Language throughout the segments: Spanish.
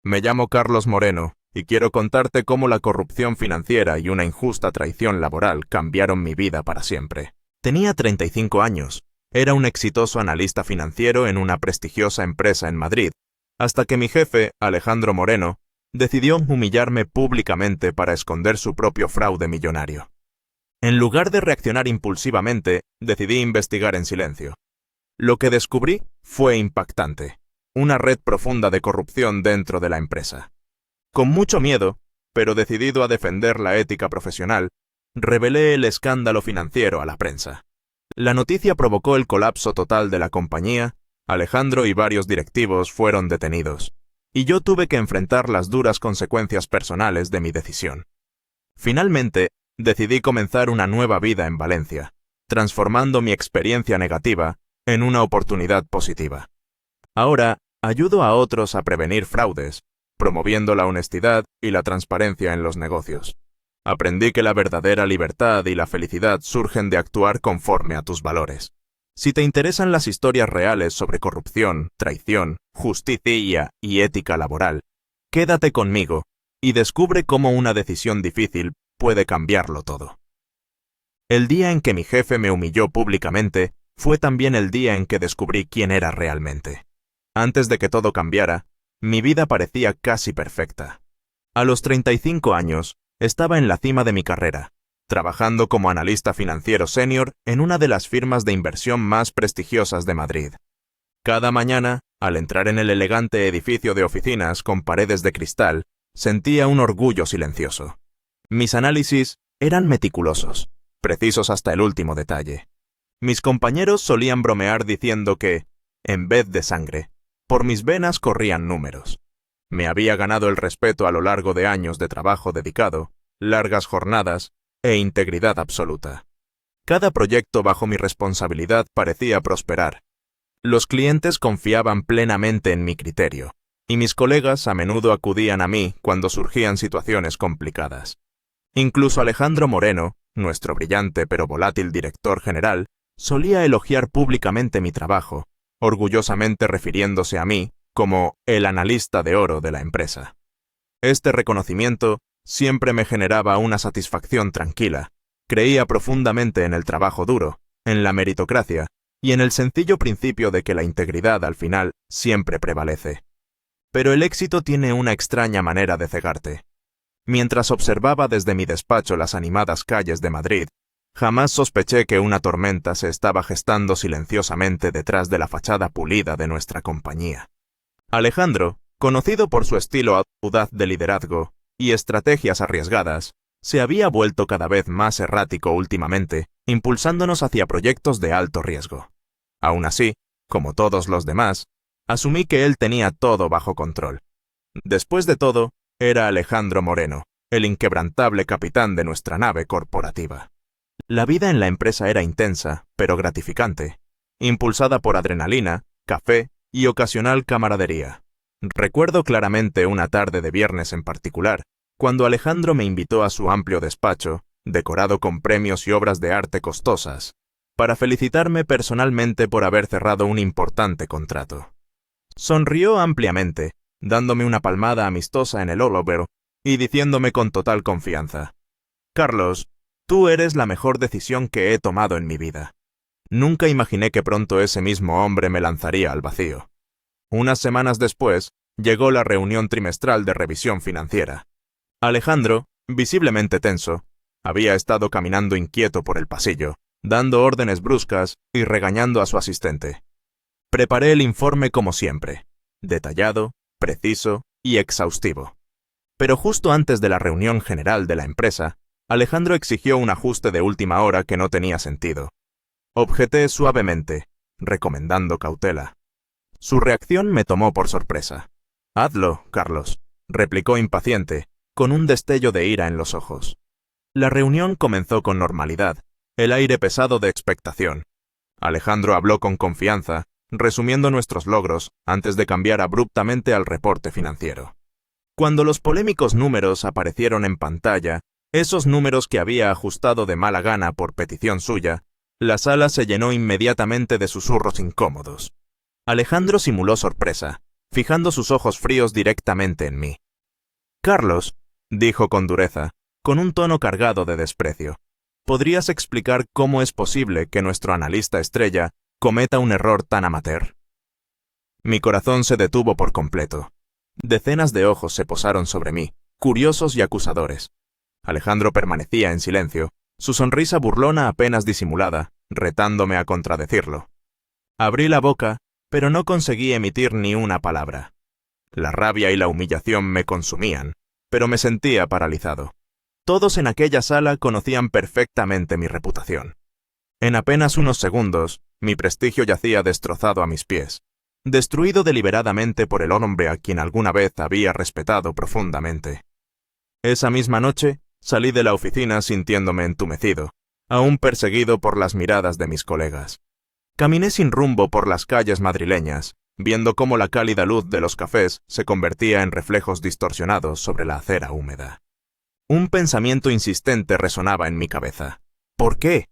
Me llamo Carlos Moreno y quiero contarte cómo la corrupción financiera y una injusta traición laboral cambiaron mi vida para siempre. Tenía 35 años. Era un exitoso analista financiero en una prestigiosa empresa en Madrid, hasta que mi jefe, Alejandro Moreno, decidió humillarme públicamente para esconder su propio fraude millonario. En lugar de reaccionar impulsivamente, decidí investigar en silencio. Lo que descubrí fue impactante. Una red profunda de corrupción dentro de la empresa. Con mucho miedo, pero decidido a defender la ética profesional, revelé el escándalo financiero a la prensa. La noticia provocó el colapso total de la compañía, Alejandro y varios directivos fueron detenidos, y yo tuve que enfrentar las duras consecuencias personales de mi decisión. Finalmente, decidí comenzar una nueva vida en Valencia, transformando mi experiencia negativa en una oportunidad positiva. Ahora, ayudo a otros a prevenir fraudes, promoviendo la honestidad y la transparencia en los negocios. Aprendí que la verdadera libertad y la felicidad surgen de actuar conforme a tus valores. Si te interesan las historias reales sobre corrupción, traición, justicia y ética laboral, quédate conmigo y descubre cómo una decisión difícil puede cambiarlo todo. El día en que mi jefe me humilló públicamente fue también el día en que descubrí quién era realmente. Antes de que todo cambiara, mi vida parecía casi perfecta. A los 35 años, estaba en la cima de mi carrera, trabajando como analista financiero senior en una de las firmas de inversión más prestigiosas de Madrid. Cada mañana, al entrar en el elegante edificio de oficinas con paredes de cristal, sentía un orgullo silencioso. Mis análisis eran meticulosos, precisos hasta el último detalle. Mis compañeros solían bromear diciendo que, en vez de sangre, por mis venas corrían números. Me había ganado el respeto a lo largo de años de trabajo dedicado, largas jornadas e integridad absoluta. Cada proyecto bajo mi responsabilidad parecía prosperar. Los clientes confiaban plenamente en mi criterio, y mis colegas a menudo acudían a mí cuando surgían situaciones complicadas. Incluso Alejandro Moreno, nuestro brillante pero volátil director general, solía elogiar públicamente mi trabajo, orgullosamente refiriéndose a mí como el analista de oro de la empresa. Este reconocimiento siempre me generaba una satisfacción tranquila. Creía profundamente en el trabajo duro, en la meritocracia y en el sencillo principio de que la integridad al final siempre prevalece. Pero el éxito tiene una extraña manera de cegarte. Mientras observaba desde mi despacho las animadas calles de Madrid, jamás sospeché que una tormenta se estaba gestando silenciosamente detrás de la fachada pulida de nuestra compañía. Alejandro, conocido por su estilo audaz de liderazgo y estrategias arriesgadas, se había vuelto cada vez más errático últimamente, impulsándonos hacia proyectos de alto riesgo. Aún así, como todos los demás, asumí que él tenía todo bajo control. Después de todo, era Alejandro Moreno, el inquebrantable capitán de nuestra nave corporativa. La vida en la empresa era intensa, pero gratificante, impulsada por adrenalina, café y ocasional camaradería. Recuerdo claramente una tarde de viernes en particular, cuando Alejandro me invitó a su amplio despacho, decorado con premios y obras de arte costosas, para felicitarme personalmente por haber cerrado un importante contrato. Sonrió ampliamente, dándome una palmada amistosa en el hombro y diciéndome con total confianza: «Carlos, tú eres la mejor decisión que he tomado en mi vida». Nunca imaginé que pronto ese mismo hombre me lanzaría al vacío. Unas semanas después, llegó la reunión trimestral de revisión financiera. Alejandro, visiblemente tenso, había estado caminando inquieto por el pasillo, dando órdenes bruscas y regañando a su asistente. Preparé el informe como siempre, detallado, preciso y exhaustivo. Pero justo antes de la reunión general de la empresa, Alejandro exigió un ajuste de última hora que no tenía sentido. Objeté suavemente, recomendando cautela. Su reacción me tomó por sorpresa. «Hazlo, Carlos», replicó impaciente, con un destello de ira en los ojos. La reunión comenzó con normalidad, el aire pesado de expectación. Alejandro habló con confianza, resumiendo nuestros logros antes de cambiar abruptamente al reporte financiero. Cuando los polémicos números aparecieron en pantalla, esos números que había ajustado de mala gana por petición suya, la sala se llenó inmediatamente de susurros incómodos. Alejandro simuló sorpresa, fijando sus ojos fríos directamente en mí. «Carlos», dijo con dureza, con un tono cargado de desprecio, ¿podrías explicar cómo es posible que nuestro analista estrella cometa un error tan amateur? Mi corazón se detuvo por completo. Decenas de ojos se posaron sobre mí, curiosos y acusadores. Alejandro permanecía en silencio, su sonrisa burlona apenas disimulada, retándome a contradecirlo. Abrí la boca, pero no conseguí emitir ni una palabra. La rabia y la humillación me consumían, pero me sentía paralizado. Todos en aquella sala conocían perfectamente mi reputación. En apenas unos segundos, mi prestigio yacía destrozado a mis pies, destruido deliberadamente por el hombre a quien alguna vez había respetado profundamente. Esa misma noche, salí de la oficina sintiéndome entumecido, aún perseguido por las miradas de mis colegas. Caminé sin rumbo por las calles madrileñas, viendo cómo la cálida luz de los cafés se convertía en reflejos distorsionados sobre la acera húmeda. Un pensamiento insistente resonaba en mi cabeza. ¿Por qué?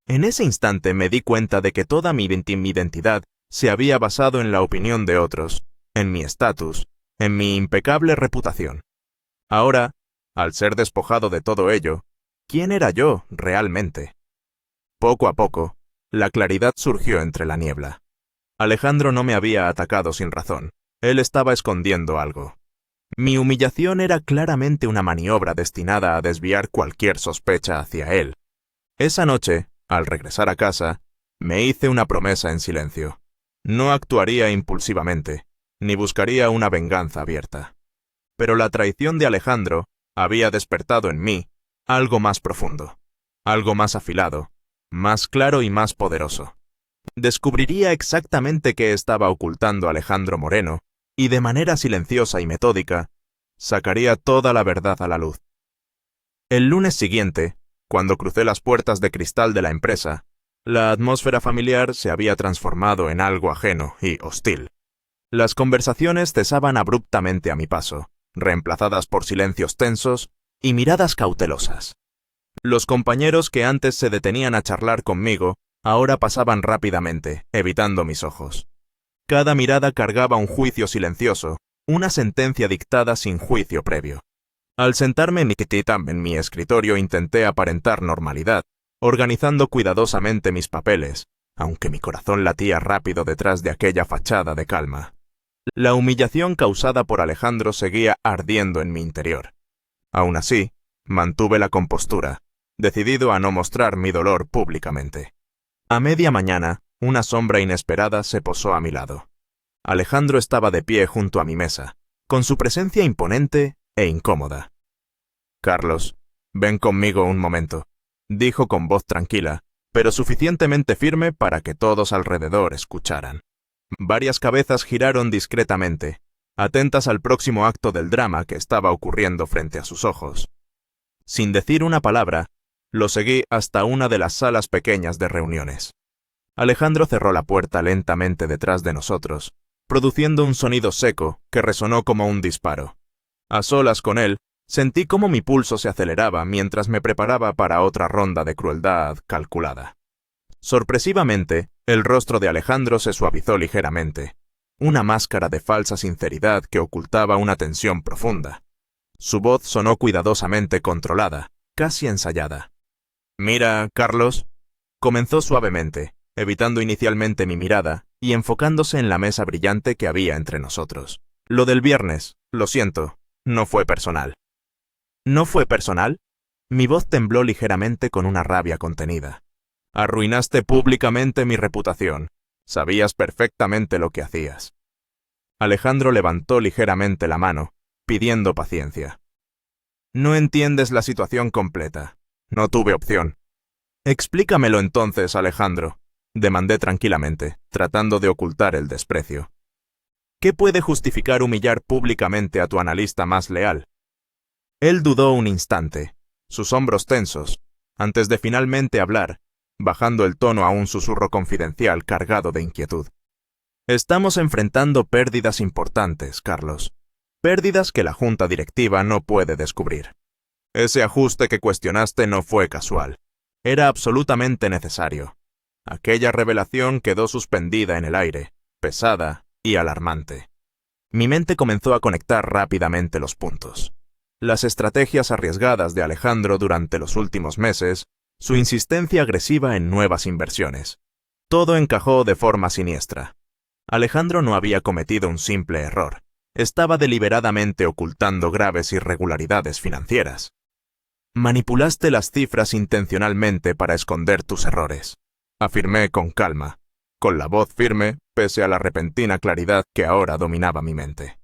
En ese instante me di cuenta de que toda mi identidad se había basado en la opinión de otros, en mi estatus, en mi impecable reputación. Ahora, al ser despojado de todo ello, ¿quién era yo realmente? Poco a poco, la claridad surgió entre la niebla. Alejandro no me había atacado sin razón. Él estaba escondiendo algo. Mi humillación era claramente una maniobra destinada a desviar cualquier sospecha hacia él. Esa noche, al regresar a casa, me hice una promesa en silencio. No actuaría impulsivamente, ni buscaría una venganza abierta. Pero la traición de Alejandro había despertado en mí algo más profundo, algo más afilado, más claro y más poderoso. Descubriría exactamente qué estaba ocultando Alejandro Moreno, y de manera silenciosa y metódica, sacaría toda la verdad a la luz. El lunes siguiente, cuando crucé las puertas de cristal de la empresa, la atmósfera familiar se había transformado en algo ajeno y hostil. Las conversaciones cesaban abruptamente a mi paso, reemplazadas por silencios tensos y miradas cautelosas. Los compañeros que antes se detenían a charlar conmigo, ahora pasaban rápidamente, evitando mis ojos. Cada mirada cargaba un juicio silencioso, una sentencia dictada sin juicio previo. Al sentarme en mi escritorio intenté aparentar normalidad, organizando cuidadosamente mis papeles, aunque mi corazón latía rápido detrás de aquella fachada de calma. La humillación causada por Alejandro seguía ardiendo en mi interior. Aún así, mantuve la compostura, decidido a no mostrar mi dolor públicamente. A media mañana, una sombra inesperada se posó a mi lado. Alejandro estaba de pie junto a mi mesa, con su presencia imponente e incómoda. «Carlos, ven conmigo un momento», dijo con voz tranquila, pero suficientemente firme para que todos alrededor escucharan. Varias cabezas giraron discretamente, atentas al próximo acto del drama que estaba ocurriendo frente a sus ojos. Sin decir una palabra, lo seguí hasta una de las salas pequeñas de reuniones. Alejandro cerró la puerta lentamente detrás de nosotros, produciendo un sonido seco que resonó como un disparo. A solas con él, sentí cómo mi pulso se aceleraba mientras me preparaba para otra ronda de crueldad calculada. Sorpresivamente, el rostro de Alejandro se suavizó ligeramente, una máscara de falsa sinceridad que ocultaba una tensión profunda. Su voz sonó cuidadosamente controlada, casi ensayada. «Mira, Carlos», comenzó suavemente, evitando inicialmente mi mirada y enfocándose en la mesa brillante que había entre nosotros. «Lo del viernes, lo siento, no fue personal». «¿No fue personal?» Mi voz tembló ligeramente con una rabia contenida. «Arruinaste públicamente mi reputación. Sabías perfectamente lo que hacías». Alejandro levantó ligeramente la mano, pidiendo paciencia. «No entiendes la situación completa. No tuve opción». «Explícamelo entonces, Alejandro», demandé tranquilamente, tratando de ocultar el desprecio. «¿Qué puede justificar humillar públicamente a tu analista más leal?» Él dudó un instante, sus hombros tensos, antes de finalmente hablar, bajando el tono a un susurro confidencial cargado de inquietud. «Estamos enfrentando pérdidas importantes, Carlos. Pérdidas que la junta directiva no puede descubrir. Ese ajuste que cuestionaste no fue casual. Era absolutamente necesario. Aquella revelación quedó suspendida en el aire, pesada y alarmante. Mi mente comenzó a conectar rápidamente los puntos. Las estrategias arriesgadas de Alejandro durante los últimos meses, su insistencia agresiva en nuevas inversiones. Todo encajó de forma siniestra. Alejandro no había cometido un simple error. Estaba deliberadamente ocultando graves irregularidades financieras. Manipulaste las cifras intencionalmente para esconder tus errores, afirmé con calma, con la voz firme, pese a la repentina claridad que ahora dominaba mi mente.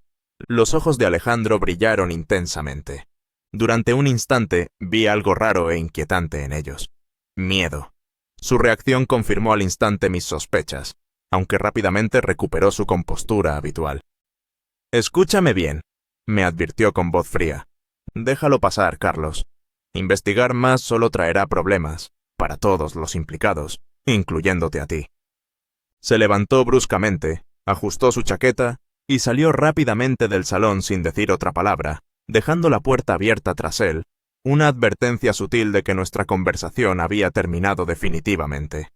Los ojos de Alejandro brillaron intensamente. Durante un instante vi algo raro e inquietante en ellos. Miedo. Su reacción confirmó al instante mis sospechas, aunque rápidamente recuperó su compostura habitual. «Escúchame bien», me advirtió con voz fría. «Déjalo pasar, Carlos. Investigar más solo traerá problemas, para todos los implicados, incluyéndote a ti». Se levantó bruscamente, ajustó su chaqueta y salió rápidamente del salón sin decir otra palabra, dejando la puerta abierta tras él, una advertencia sutil de que nuestra conversación había terminado definitivamente.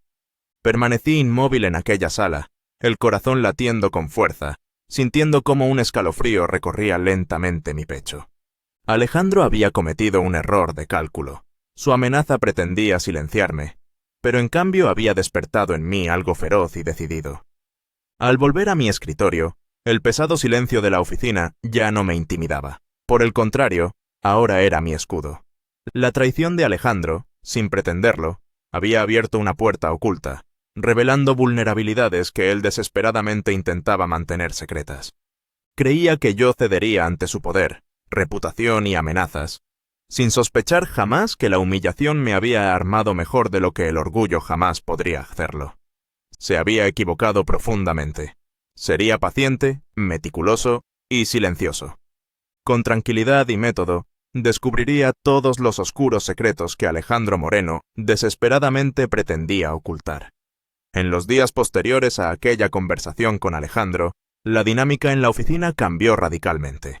Permanecí inmóvil en aquella sala, el corazón latiendo con fuerza, sintiendo cómo un escalofrío recorría lentamente mi pecho. Alejandro había cometido un error de cálculo. Su amenaza pretendía silenciarme, pero en cambio había despertado en mí algo feroz y decidido. Al volver a mi escritorio, el pesado silencio de la oficina ya no me intimidaba. Por el contrario, ahora era mi escudo. La traición de Alejandro, sin pretenderlo, había abierto una puerta oculta, revelando vulnerabilidades que él desesperadamente intentaba mantener secretas. Creía que yo cedería ante su poder, reputación y amenazas, sin sospechar jamás que la humillación me había armado mejor de lo que el orgullo jamás podría hacerlo. Se había equivocado profundamente. Sería paciente, meticuloso y silencioso. Con tranquilidad y método, descubriría todos los oscuros secretos que Alejandro Moreno desesperadamente pretendía ocultar. En los días posteriores a aquella conversación con Alejandro, la dinámica en la oficina cambió radicalmente.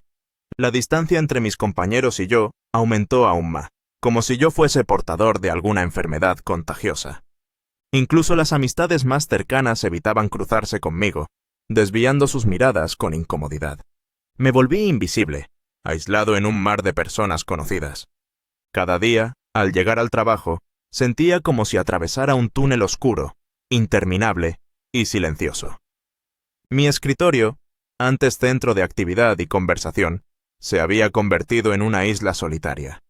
La distancia entre mis compañeros y yo aumentó aún más, como si yo fuese portador de alguna enfermedad contagiosa. Incluso las amistades más cercanas evitaban cruzarse conmigo, desviando sus miradas con incomodidad. Me volví invisible, aislado en un mar de personas conocidas. Cada día, al llegar al trabajo, sentía como si atravesara un túnel oscuro, interminable y silencioso. Mi escritorio, antes centro de actividad y conversación, se había convertido en una isla solitaria.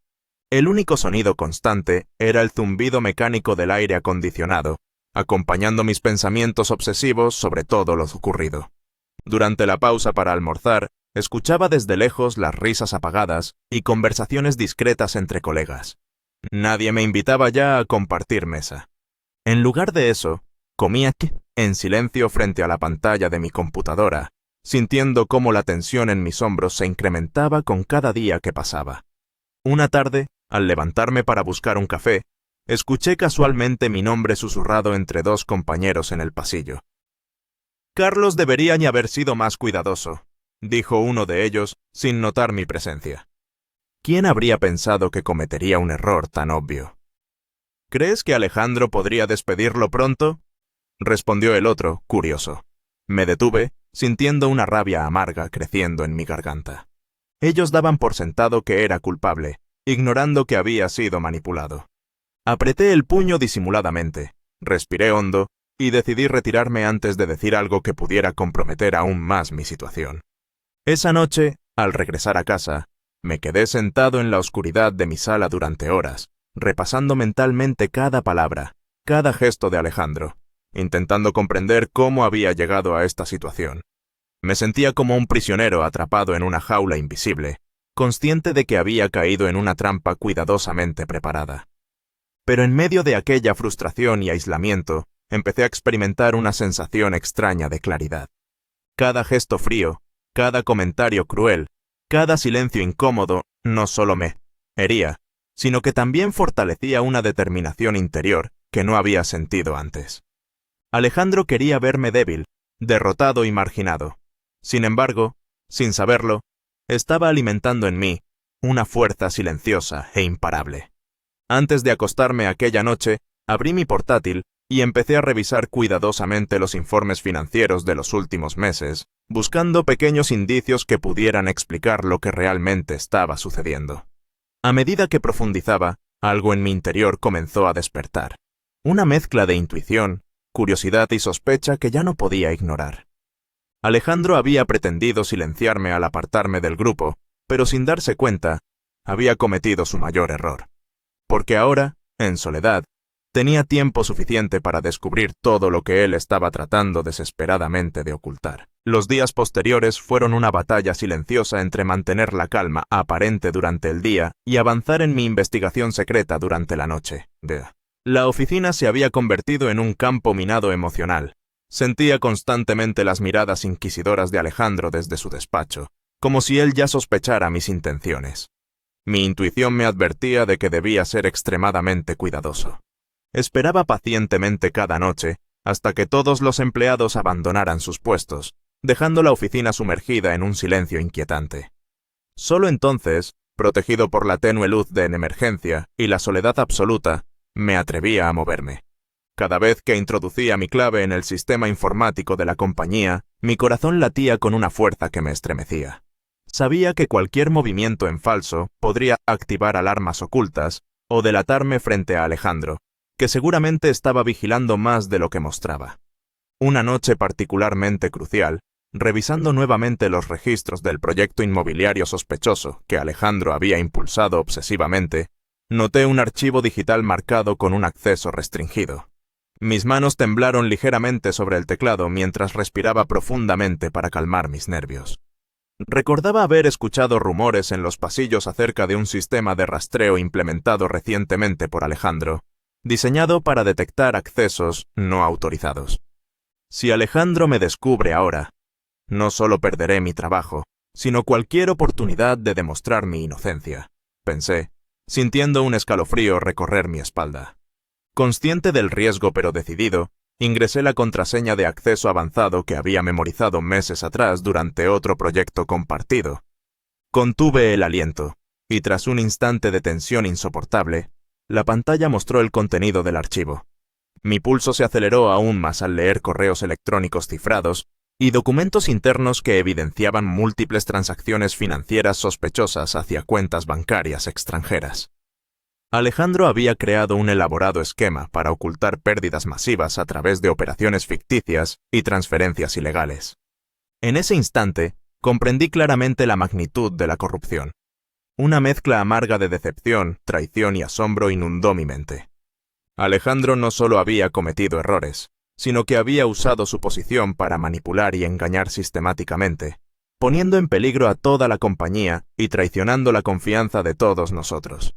El único sonido constante era el zumbido mecánico del aire acondicionado, acompañando mis pensamientos obsesivos sobre todo lo ocurrido. Durante la pausa para almorzar, escuchaba desde lejos las risas apagadas y conversaciones discretas entre colegas. Nadie me invitaba ya a compartir mesa. En lugar de eso, comía en silencio frente a la pantalla de mi computadora, sintiendo cómo la tensión en mis hombros se incrementaba con cada día que pasaba. Una tarde, al levantarme para buscar un café, escuché casualmente mi nombre susurrado entre dos compañeros en el pasillo. «Carlos debería ni haber sido más cuidadoso», dijo uno de ellos sin notar mi presencia. ¿Quién habría pensado que cometería un error tan obvio? «¿Crees que Alejandro podría despedirlo pronto?», respondió el otro, curioso. Me detuve, sintiendo una rabia amarga creciendo en mi garganta. Ellos daban por sentado que era culpable, ignorando que había sido manipulado. Apreté el puño disimuladamente, respiré hondo y decidí retirarme antes de decir algo que pudiera comprometer aún más mi situación. Esa noche, al regresar a casa, me quedé sentado en la oscuridad de mi sala durante horas, repasando mentalmente cada palabra, cada gesto de Alejandro, intentando comprender cómo había llegado a esta situación. Me sentía como un prisionero atrapado en una jaula invisible, consciente de que había caído en una trampa cuidadosamente preparada. Pero en medio de aquella frustración y aislamiento, empecé a experimentar una sensación extraña de claridad. Cada gesto frío, cada comentario cruel, cada silencio incómodo no solo me hería, sino que también fortalecía una determinación interior que no había sentido antes. Alejandro quería verme débil, derrotado y marginado. Sin embargo, sin saberlo, estaba alimentando en mí una fuerza silenciosa e imparable. Antes de acostarme aquella noche, abrí mi portátil y empecé a revisar cuidadosamente los informes financieros de los últimos meses, buscando pequeños indicios que pudieran explicar lo que realmente estaba sucediendo. A medida que profundizaba, algo en mi interior comenzó a despertar. Una mezcla de intuición, curiosidad y sospecha que ya no podía ignorar. Alejandro había pretendido silenciarme al apartarme del grupo, pero sin darse cuenta, había cometido su mayor error. Porque ahora, en soledad, tenía tiempo suficiente para descubrir todo lo que él estaba tratando desesperadamente de ocultar. Los días posteriores fueron una batalla silenciosa entre mantener la calma aparente durante el día y avanzar en mi investigación secreta durante la noche. La oficina se había convertido en un campo minado emocional. Sentía constantemente las miradas inquisidoras de Alejandro desde su despacho, como si él ya sospechara mis intenciones. Mi intuición me advertía de que debía ser extremadamente cuidadoso. Esperaba pacientemente cada noche hasta que todos los empleados abandonaran sus puestos, dejando la oficina sumergida en un silencio inquietante. Solo entonces, protegido por la tenue luz de emergencia y la soledad absoluta, me atrevía a moverme. Cada vez que introducía mi clave en el sistema informático de la compañía, mi corazón latía con una fuerza que me estremecía. Sabía que cualquier movimiento en falso podría activar alarmas ocultas o delatarme frente a Alejandro, que seguramente estaba vigilando más de lo que mostraba. Una noche particularmente crucial, revisando nuevamente los registros del proyecto inmobiliario sospechoso que Alejandro había impulsado obsesivamente, noté un archivo digital marcado con un acceso restringido. Mis manos temblaron ligeramente sobre el teclado mientras respiraba profundamente para calmar mis nervios. Recordaba haber escuchado rumores en los pasillos acerca de un sistema de rastreo implementado recientemente por Alejandro, diseñado para detectar accesos no autorizados. Si Alejandro me descubre ahora, no solo perderé mi trabajo, sino cualquier oportunidad de demostrar mi inocencia, pensé, sintiendo un escalofrío recorrer mi espalda. Consciente del riesgo pero decidido, ingresé la contraseña de acceso avanzado que había memorizado meses atrás durante otro proyecto compartido. Contuve el aliento, y tras un instante de tensión insoportable, la pantalla mostró el contenido del archivo. Mi pulso se aceleró aún más al leer correos electrónicos cifrados y documentos internos que evidenciaban múltiples transacciones financieras sospechosas hacia cuentas bancarias extranjeras. Alejandro había creado un elaborado esquema para ocultar pérdidas masivas a través de operaciones ficticias y transferencias ilegales. En ese instante, comprendí claramente la magnitud de la corrupción. Una mezcla amarga de decepción, traición y asombro inundó mi mente. Alejandro no solo había cometido errores, sino que había usado su posición para manipular y engañar sistemáticamente, poniendo en peligro a toda la compañía y traicionando la confianza de todos nosotros.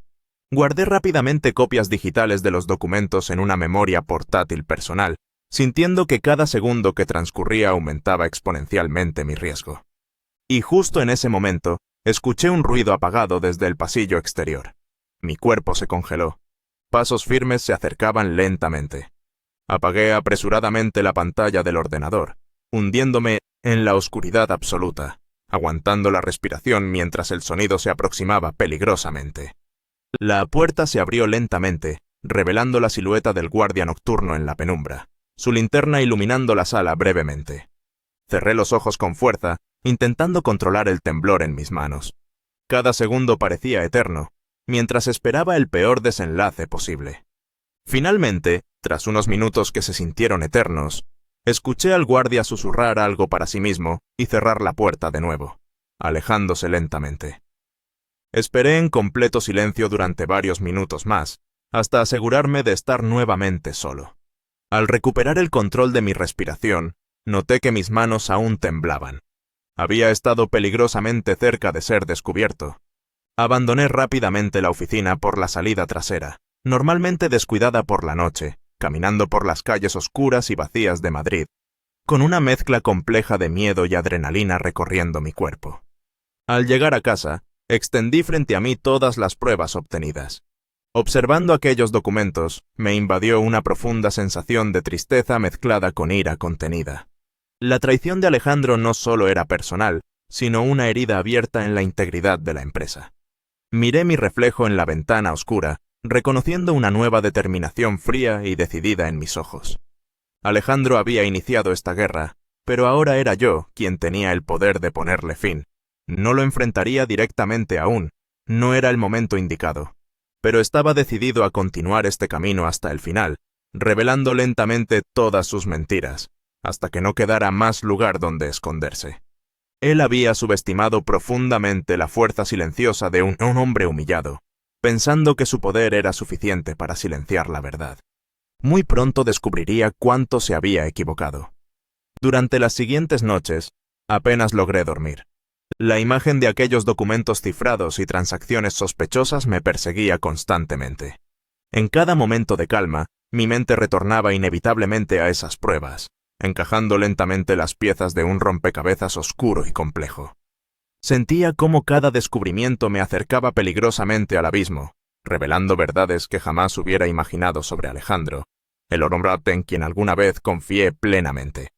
Guardé rápidamente copias digitales de los documentos en una memoria portátil personal, sintiendo que cada segundo que transcurría aumentaba exponencialmente mi riesgo. Y justo en ese momento, escuché un ruido apagado desde el pasillo exterior. Mi cuerpo se congeló. Pasos firmes se acercaban lentamente. Apagué apresuradamente la pantalla del ordenador, hundiéndome en la oscuridad absoluta, aguantando la respiración mientras el sonido se aproximaba peligrosamente. La puerta se abrió lentamente, revelando la silueta del guardia nocturno en la penumbra, su linterna iluminando la sala brevemente. Cerré los ojos con fuerza, intentando controlar el temblor en mis manos. Cada segundo parecía eterno, mientras esperaba el peor desenlace posible. Finalmente, tras unos minutos que se sintieron eternos, escuché al guardia susurrar algo para sí mismo y cerrar la puerta de nuevo, alejándose lentamente. Esperé en completo silencio durante varios minutos más, hasta asegurarme de estar nuevamente solo. Al recuperar el control de mi respiración, noté que mis manos aún temblaban. Había estado peligrosamente cerca de ser descubierto. Abandoné rápidamente la oficina por la salida trasera, normalmente descuidada por la noche, caminando por las calles oscuras y vacías de Madrid, con una mezcla compleja de miedo y adrenalina recorriendo mi cuerpo. Al llegar a casa, extendí frente a mí todas las pruebas obtenidas. Observando aquellos documentos, me invadió una profunda sensación de tristeza mezclada con ira contenida. La traición de Alejandro no solo era personal, sino una herida abierta en la integridad de la empresa. Miré mi reflejo en la ventana oscura, reconociendo una nueva determinación fría y decidida en mis ojos. Alejandro había iniciado esta guerra, Pero ahora era yo quien tenía el poder de ponerle fin. No lo enfrentaría directamente aún, no era el momento indicado. Pero estaba decidido a continuar este camino hasta el final, revelando lentamente todas sus mentiras, hasta que no quedara más lugar donde esconderse. Él había subestimado profundamente la fuerza silenciosa de un hombre humillado, pensando que su poder era suficiente para silenciar la verdad. Muy pronto descubriría cuánto se había equivocado. Durante las siguientes noches, apenas logré dormir. La imagen de aquellos documentos cifrados y transacciones sospechosas me perseguía constantemente. En cada momento de calma, mi mente retornaba inevitablemente a esas pruebas, encajando lentamente las piezas de un rompecabezas oscuro y complejo. Sentía cómo cada descubrimiento me acercaba peligrosamente al abismo, revelando verdades que jamás hubiera imaginado sobre Alejandro, el hombre en quien alguna vez confié plenamente.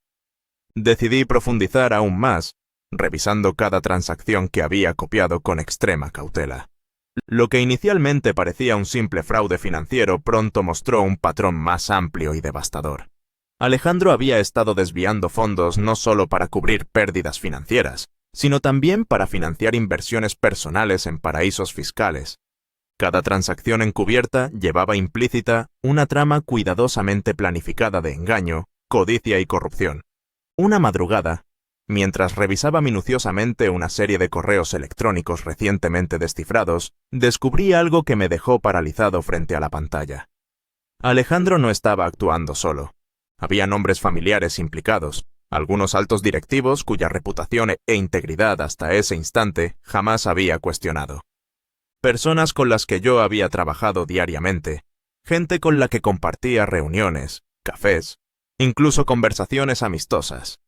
Decidí profundizar aún más, revisando cada transacción que había copiado con extrema cautela. Lo que inicialmente parecía un simple fraude financiero pronto mostró un patrón más amplio y devastador. Alejandro había estado desviando fondos no solo para cubrir pérdidas financieras, sino también para financiar inversiones personales en paraísos fiscales. Cada transacción encubierta llevaba implícita una trama cuidadosamente planificada de engaño, codicia y corrupción. Una madrugada, mientras revisaba minuciosamente una serie de correos electrónicos recientemente descifrados, descubrí algo que me dejó paralizado frente a la pantalla. Alejandro no estaba actuando solo. Había nombres familiares implicados, algunos altos directivos cuya reputación e integridad hasta ese instante jamás había cuestionado. Personas con las que yo había trabajado diariamente, gente con la que compartía reuniones, cafés, incluso conversaciones amistosas.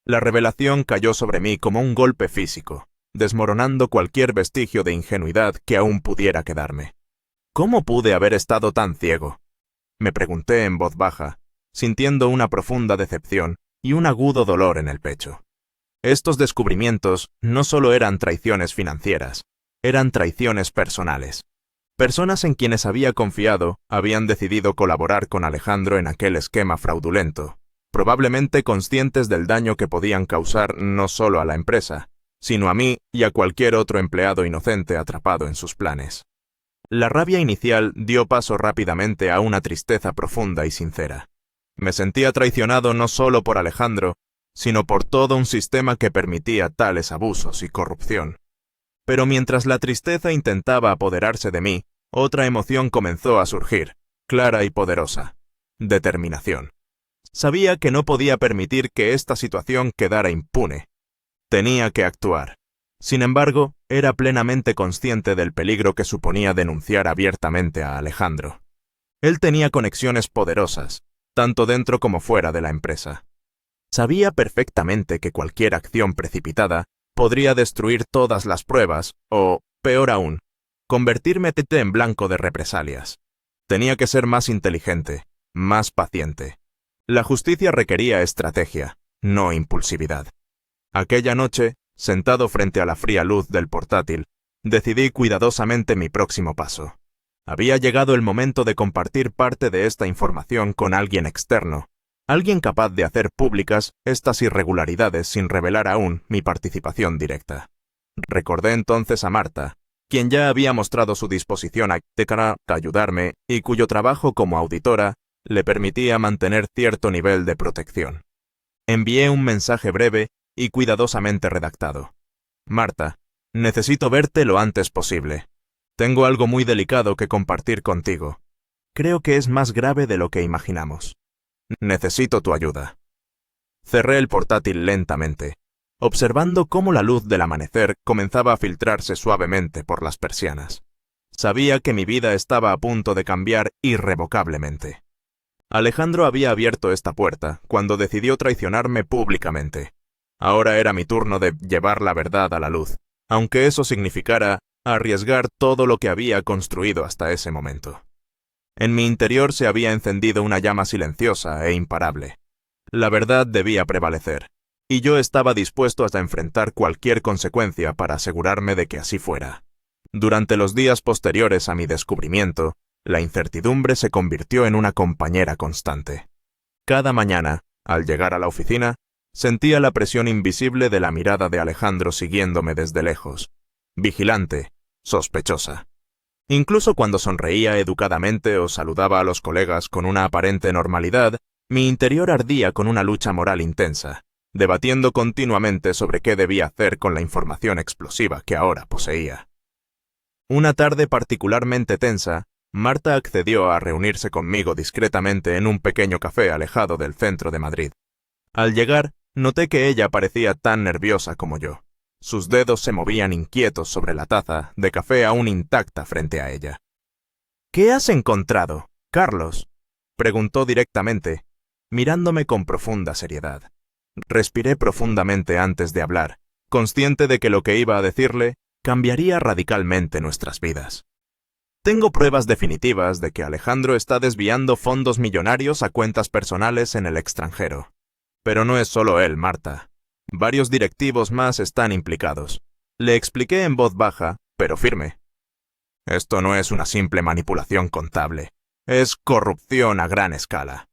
La revelación cayó sobre mí como un golpe físico, desmoronando cualquier vestigio de ingenuidad que aún pudiera quedarme. ¿Cómo pude haber estado tan ciego? Me pregunté en voz baja, sintiendo una profunda decepción y un agudo dolor en el pecho. Estos descubrimientos no solo eran traiciones financieras, eran traiciones personales. Personas en quienes había confiado habían decidido colaborar con Alejandro en aquel esquema fraudulento, probablemente conscientes del daño que podían causar no solo a la empresa, sino a mí y a cualquier otro empleado inocente atrapado en sus planes. La rabia inicial dio paso rápidamente a una tristeza profunda y sincera. Me sentía traicionado no solo por Alejandro, sino por todo un sistema que permitía tales abusos y corrupción. Pero mientras la tristeza intentaba apoderarse de mí, otra emoción comenzó a surgir, clara y poderosa: determinación. Sabía que no podía permitir que esta situación quedara impune. Tenía que actuar. Sin embargo, era plenamente consciente del peligro que suponía denunciar abiertamente a Alejandro. Él tenía conexiones poderosas, tanto dentro como fuera de la empresa. Sabía perfectamente que cualquier acción precipitada podría destruir todas las pruebas o, peor aún, convertirme en blanco de represalias. Tenía que ser más inteligente, más paciente. La justicia requería estrategia, no impulsividad. Aquella noche, sentado frente a la fría luz del portátil, decidí cuidadosamente mi próximo paso. Había llegado el momento de compartir parte de esta información con alguien externo, alguien capaz de hacer públicas estas irregularidades sin revelar aún mi participación directa. Recordé entonces a Marta, quien ya había mostrado su disposición a ayudarme y cuyo trabajo como auditora le permitía mantener cierto nivel de protección. Envié un mensaje breve y cuidadosamente redactado. Marta, necesito verte lo antes posible. Tengo algo muy delicado que compartir contigo. Creo que es más grave de lo que imaginamos. Necesito tu ayuda. Cerré el portátil lentamente, observando cómo la luz del amanecer comenzaba a filtrarse suavemente por las persianas. Sabía que mi vida estaba a punto de cambiar irrevocablemente. Alejandro había abierto esta puerta cuando decidió traicionarme públicamente. Ahora era mi turno de llevar la verdad a la luz, aunque eso significara arriesgar todo lo que había construido hasta ese momento. En mi interior se había encendido una llama silenciosa e imparable. La verdad debía prevalecer, y yo estaba dispuesto hasta enfrentar cualquier consecuencia para asegurarme de que así fuera. Durante los días posteriores a mi descubrimiento, la incertidumbre se convirtió en una compañera constante. Cada mañana, al llegar a la oficina, Sentía la presión invisible de la mirada de Alejandro siguiéndome desde lejos, vigilante, sospechosa. Incluso cuando sonreía educadamente o saludaba a los colegas con una aparente normalidad, mi interior ardía con una lucha moral intensa, debatiendo continuamente sobre qué debía hacer con la información explosiva que ahora poseía. Una tarde particularmente tensa, Marta accedió a reunirse conmigo discretamente en un pequeño café alejado del centro de Madrid. Al llegar, noté que ella parecía tan nerviosa como yo. Sus dedos se movían inquietos sobre la taza de café aún intacta frente a ella. «¿Qué has encontrado, Carlos?», preguntó directamente, mirándome con profunda seriedad. Respiré profundamente antes de hablar, consciente de que lo que iba a decirle cambiaría radicalmente nuestras vidas. Tengo pruebas definitivas de que Alejandro está desviando fondos millonarios a cuentas personales en el extranjero. Pero no es solo él, Marta. Varios directivos más están implicados. Le expliqué en voz baja, pero firme. Esto no es una simple manipulación contable. Es corrupción a gran escala.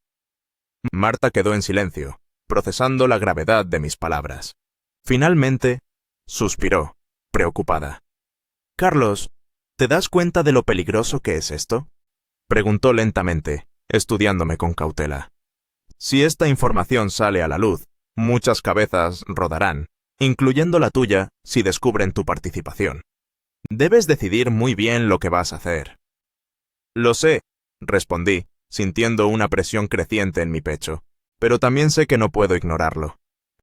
Marta quedó en silencio, procesando la gravedad de mis palabras. Finalmente, suspiró, preocupada. «Carlos, ¿te das cuenta de lo peligroso que es esto?», preguntó lentamente, estudiándome con cautela. «Si esta información sale a la luz, muchas cabezas rodarán, incluyendo la tuya, si descubren tu participación. Debes decidir muy bien lo que vas a hacer». «Lo sé», respondí, sintiendo una presión creciente en mi pecho, «pero también sé que no puedo ignorarlo.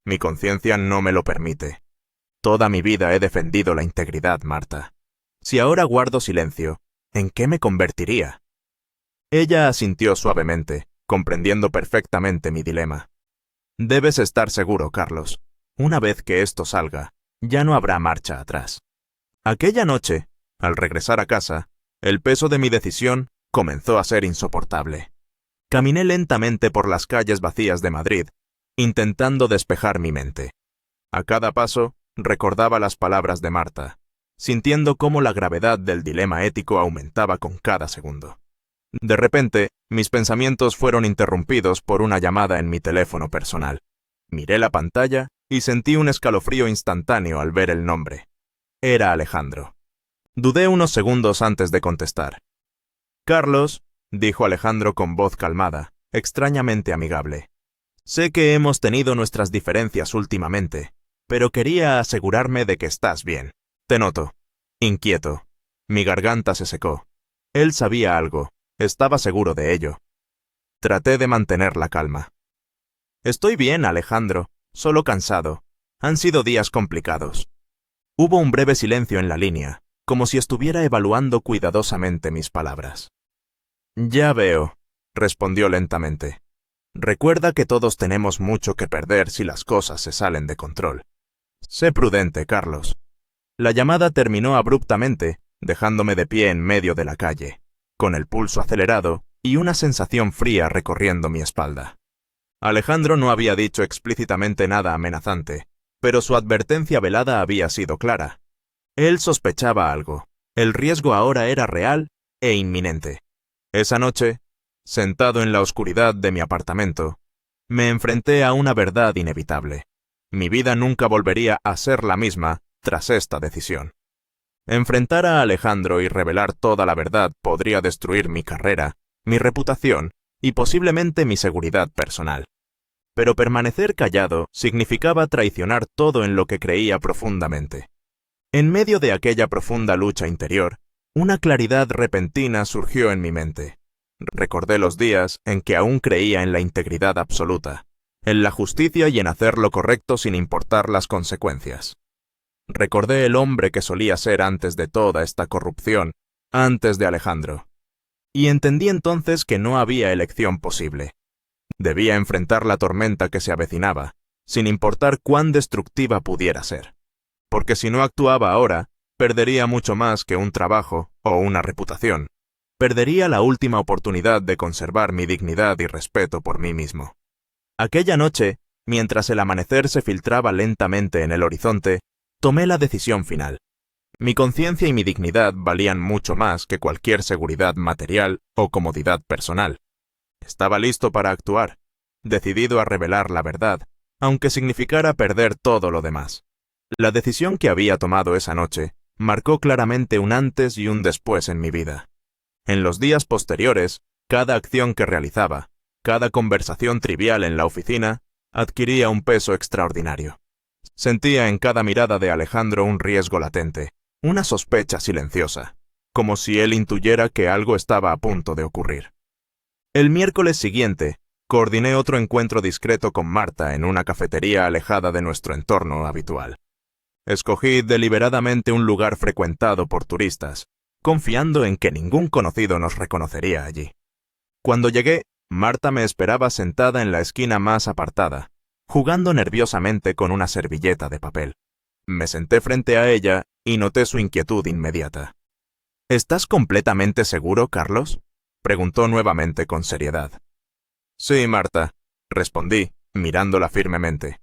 Mi conciencia no me lo permite. Toda mi vida he defendido la integridad, Marta. Si ahora guardo silencio, ¿en qué me convertiría?». Ella asintió suavemente, comprendiendo perfectamente mi dilema. «Debes estar seguro, Carlos. Una vez que esto salga, ya no habrá marcha atrás». Aquella noche, al regresar a casa, el peso de mi decisión comenzó a ser insoportable. Caminé lentamente por las calles vacías de Madrid, intentando despejar mi mente. A cada paso, recordaba las palabras de Marta, sintiendo cómo la gravedad del dilema ético aumentaba con cada segundo. De repente, mis pensamientos fueron interrumpidos por una llamada en mi teléfono personal. Miré la pantalla y sentí un escalofrío instantáneo al ver el nombre. Era Alejandro. Dudé unos segundos antes de contestar. «Carlos», dijo Alejandro con voz calmada, extrañamente amigable. «Sé que hemos tenido nuestras diferencias últimamente, pero quería asegurarme de que estás bien. Te noto. Inquieto». Mi garganta se secó. Él sabía algo. Estaba seguro de ello. Traté de mantener la calma. «Estoy bien, Alejandro. Solo cansado. Han sido días complicados». Hubo un breve silencio en la línea, como si estuviera evaluando cuidadosamente mis palabras. «Ya veo», respondió lentamente. «Recuerda que todos tenemos mucho que perder si las cosas se salen de control. Sé prudente, Carlos». La llamada terminó abruptamente, dejándome de pie en medio de la calle, con el pulso acelerado y una sensación fría recorriendo mi espalda. Alejandro no había dicho explícitamente nada amenazante, pero su advertencia velada había sido clara. Él sospechaba algo. El riesgo ahora era real e inminente. Esa noche, sentado en la oscuridad de mi apartamento, me enfrenté a una verdad inevitable. Mi vida nunca volvería a ser la misma tras esta decisión. Enfrentar a Alejandro y revelar toda la verdad podría destruir mi carrera, mi reputación y posiblemente mi seguridad personal. Pero permanecer callado significaba traicionar todo en lo que creía profundamente. En medio de aquella profunda lucha interior, una claridad repentina surgió en mi mente. Recordé los días en que aún creía en la integridad absoluta, en la justicia y en hacer lo correcto sin importar las consecuencias. Recordé el hombre que solía ser antes de toda esta corrupción, antes de Alejandro. Y entendí entonces que no había elección posible. Debía enfrentar la tormenta que se avecinaba, sin importar cuán destructiva pudiera ser. Porque si no actuaba ahora, perdería mucho más que un trabajo o una reputación. Perdería la última oportunidad de conservar mi dignidad y respeto por mí mismo. Aquella noche, mientras el amanecer se filtraba lentamente en el horizonte, tomé la decisión final. Mi conciencia y mi dignidad valían mucho más que cualquier seguridad material o comodidad personal. Estaba listo para actuar, decidido a revelar la verdad, aunque significara perder todo lo demás. La decisión que había tomado esa noche marcó claramente un antes y un después en mi vida. En los días posteriores, cada acción que realizaba, cada conversación trivial en la oficina, adquiría un peso extraordinario. Sentía en cada mirada de Alejandro un riesgo latente, una sospecha silenciosa, como si él intuyera que algo estaba a punto de ocurrir. El miércoles siguiente, coordiné otro encuentro discreto con Marta en una cafetería alejada de nuestro entorno habitual. Escogí deliberadamente un lugar frecuentado por turistas, confiando en que ningún conocido nos reconocería allí. Cuando llegué, Marta me esperaba sentada en la esquina más apartada, jugando nerviosamente con una servilleta de papel. Me senté frente a ella y noté su inquietud inmediata. ¿Estás completamente seguro, Carlos?, preguntó nuevamente con seriedad. Sí, Marta, respondí, mirándola firmemente.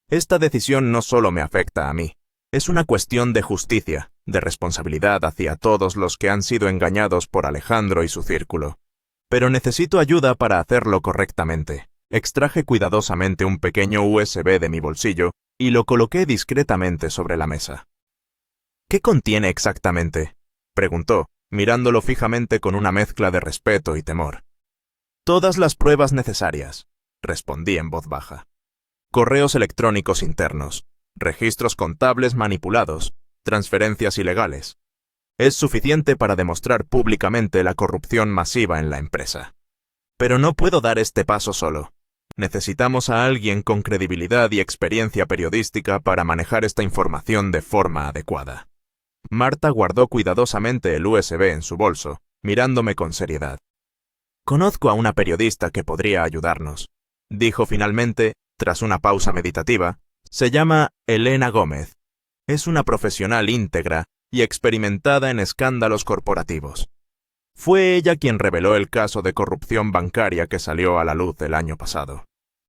Esta decisión no solo me afecta a mí. Es una cuestión de justicia, de responsabilidad hacia todos los que han sido engañados por Alejandro y su círculo. Pero necesito ayuda para hacerlo correctamente. Extraje cuidadosamente un pequeño USB de mi bolsillo y lo coloqué discretamente sobre la mesa. ¿Qué contiene exactamente?, preguntó, mirándolo fijamente con una mezcla de respeto y temor. Todas las pruebas necesarias, respondí en voz baja. Correos electrónicos internos, registros contables manipulados, transferencias ilegales. Es suficiente para demostrar públicamente la corrupción masiva en la empresa. Pero no puedo dar este paso solo. Necesitamos a alguien con credibilidad y experiencia periodística para manejar esta información de forma adecuada. Marta guardó cuidadosamente el USB en su bolso, mirándome con seriedad. Conozco a una periodista que podría ayudarnos, dijo finalmente, tras una pausa meditativa. Se llama Elena Gómez. Es una profesional íntegra y experimentada en escándalos corporativos. Fue ella quien reveló el caso de corrupción bancaria que salió a la luz el año pasado.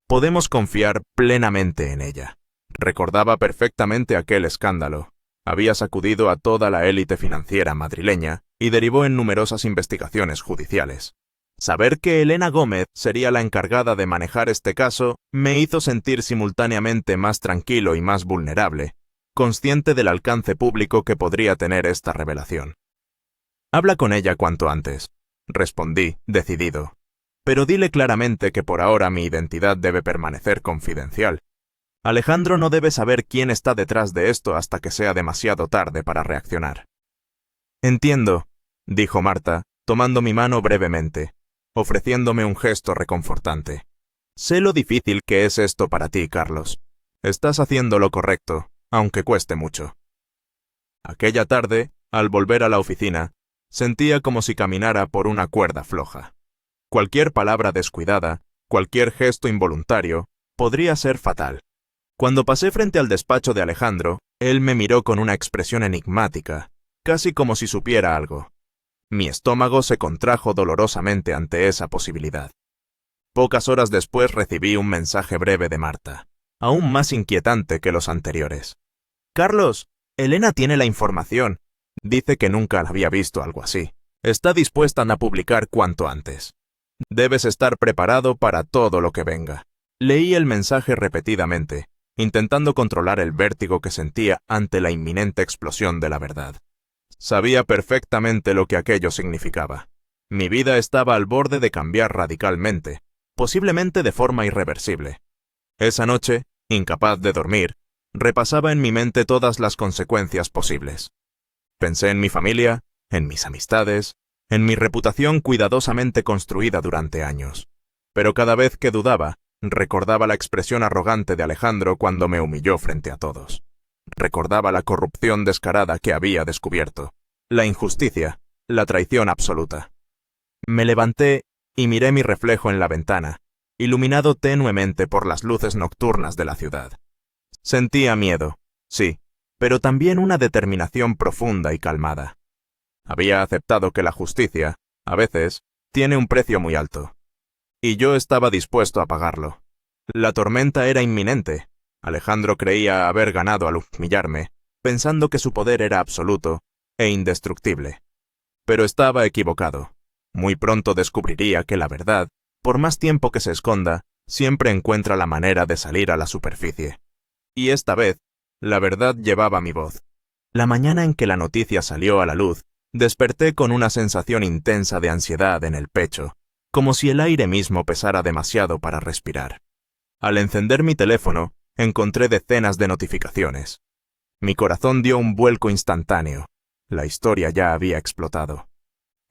Podemos confiar plenamente en ella. Recordaba perfectamente aquel escándalo. Había sacudido a toda la élite financiera madrileña y derivó en numerosas investigaciones judiciales. Saber que Elena Gómez sería la encargada de manejar este caso me hizo sentir simultáneamente más tranquilo y más vulnerable, consciente del alcance público que podría tener esta revelación. Habla con ella cuanto antes, respondí, decidido. Pero dile claramente que por ahora mi identidad debe permanecer confidencial. Alejandro no debe saber quién está detrás de esto hasta que sea demasiado tarde para reaccionar. Entiendo, dijo Marta, tomando mi mano brevemente, ofreciéndome un gesto reconfortante. Sé lo difícil que es esto para ti, Carlos. Estás haciendo lo correcto, aunque cueste mucho. Aquella tarde, al volver a la oficina, sentía como si caminara por una cuerda floja. Cualquier palabra descuidada, cualquier gesto involuntario, podría ser fatal. Cuando pasé frente al despacho de Alejandro, él me miró con una expresión enigmática, casi como si supiera algo. Mi estómago se contrajo dolorosamente ante esa posibilidad. Pocas horas después recibí un mensaje breve de Marta, aún más inquietante que los anteriores. «Carlos, Elena tiene la información. Dice que nunca había visto algo así. Está dispuesta a publicar cuanto antes. Debes estar preparado para todo lo que venga». Leí el mensaje repetidamente, intentando controlar el vértigo que sentía ante la inminente explosión de la verdad. Sabía perfectamente lo que aquello significaba. Mi vida estaba al borde de cambiar radicalmente, posiblemente de forma irreversible. Esa noche, incapaz de dormir, repasaba en mi mente todas las consecuencias posibles. Pensé en mi familia, en mis amistades, en mi reputación cuidadosamente construida durante años. Pero cada vez que dudaba, recordaba la expresión arrogante de Alejandro cuando me humilló frente a todos. Recordaba la corrupción descarada que había descubierto, la injusticia, la traición absoluta. Me levanté y miré mi reflejo en la ventana, iluminado tenuemente por las luces nocturnas de la ciudad. Sentía miedo, sí, pero también una determinación profunda y calmada. Había aceptado que la justicia, a veces, tiene un precio muy alto. Y yo estaba dispuesto a pagarlo. La tormenta era inminente. Alejandro creía haber ganado al humillarme, pensando que su poder era absoluto e indestructible. Pero estaba equivocado. Muy pronto descubriría que la verdad, por más tiempo que se esconda, siempre encuentra la manera de salir a la superficie. Y esta vez, la verdad llevaba mi voz. La mañana en que la noticia salió a la luz, desperté con una sensación intensa de ansiedad en el pecho, como si el aire mismo pesara demasiado para respirar. Al encender mi teléfono, encontré decenas de notificaciones. Mi corazón dio un vuelco instantáneo. La historia ya había explotado.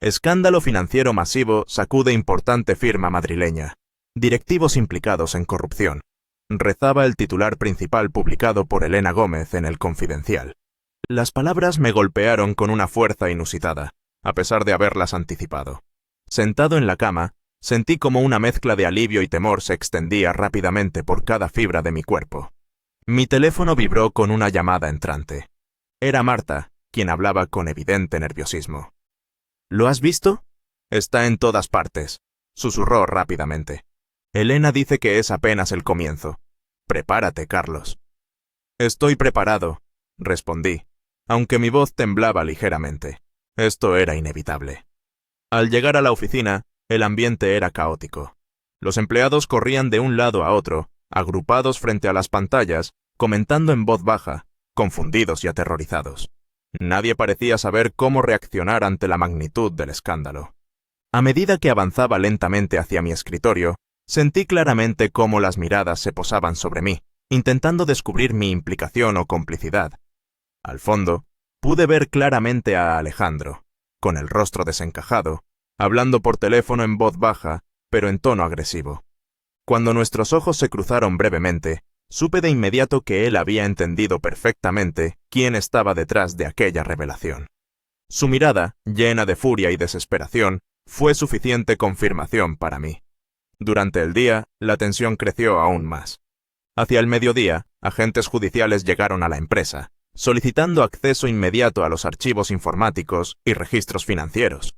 Escándalo financiero masivo sacude importante firma madrileña. Directivos implicados en corrupción. Rezaba el titular principal publicado por Elena Gómez en El Confidencial. Las palabras me golpearon con una fuerza inusitada, a pesar de haberlas anticipado. Sentado en la cama, sentí como una mezcla de alivio y temor se extendía rápidamente por cada fibra de mi cuerpo. Mi teléfono vibró con una llamada entrante. Era Marta, quien hablaba con evidente nerviosismo. ¿Lo has visto? Está en todas partes, susurró rápidamente. Elena dice que es apenas el comienzo. Prepárate, Carlos. Estoy preparado, respondí, aunque mi voz temblaba ligeramente. Esto era inevitable. Al llegar a la oficina, el ambiente era caótico. Los empleados corrían de un lado a otro, agrupados frente a las pantallas, comentando en voz baja, confundidos y aterrorizados. Nadie parecía saber cómo reaccionar ante la magnitud del escándalo. A medida que avanzaba lentamente hacia mi escritorio, sentí claramente cómo las miradas se posaban sobre mí, intentando descubrir mi implicación o complicidad. Al fondo, pude ver claramente a Alejandro, con el rostro desencajado, hablando por teléfono en voz baja, pero en tono agresivo. Cuando nuestros ojos se cruzaron brevemente, supe de inmediato que él había entendido perfectamente quién estaba detrás de aquella revelación. Su mirada, llena de furia y desesperación, fue suficiente confirmación para mí. Durante el día, la tensión creció aún más. Hacia el mediodía, agentes judiciales llegaron a la empresa, solicitando acceso inmediato a los archivos informáticos y registros financieros.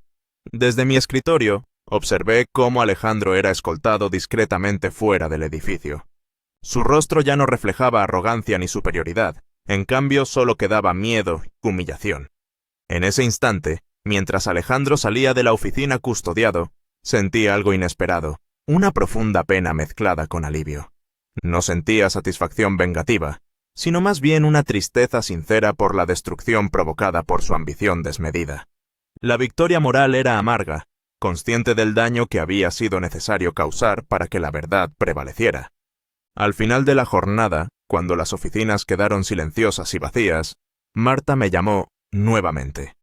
Desde mi escritorio, observé cómo Alejandro era escoltado discretamente fuera del edificio. Su rostro ya no reflejaba arrogancia ni superioridad, en cambio solo quedaba miedo y humillación. En ese instante, mientras Alejandro salía de la oficina custodiado, sentí algo inesperado, una profunda pena mezclada con alivio. No sentía satisfacción vengativa, sino más bien una tristeza sincera por la destrucción provocada por su ambición desmedida. La victoria moral era amarga, consciente del daño que había sido necesario causar para que la verdad prevaleciera. Al final de la jornada, cuando las oficinas quedaron silenciosas y vacías, Marta me llamó nuevamente.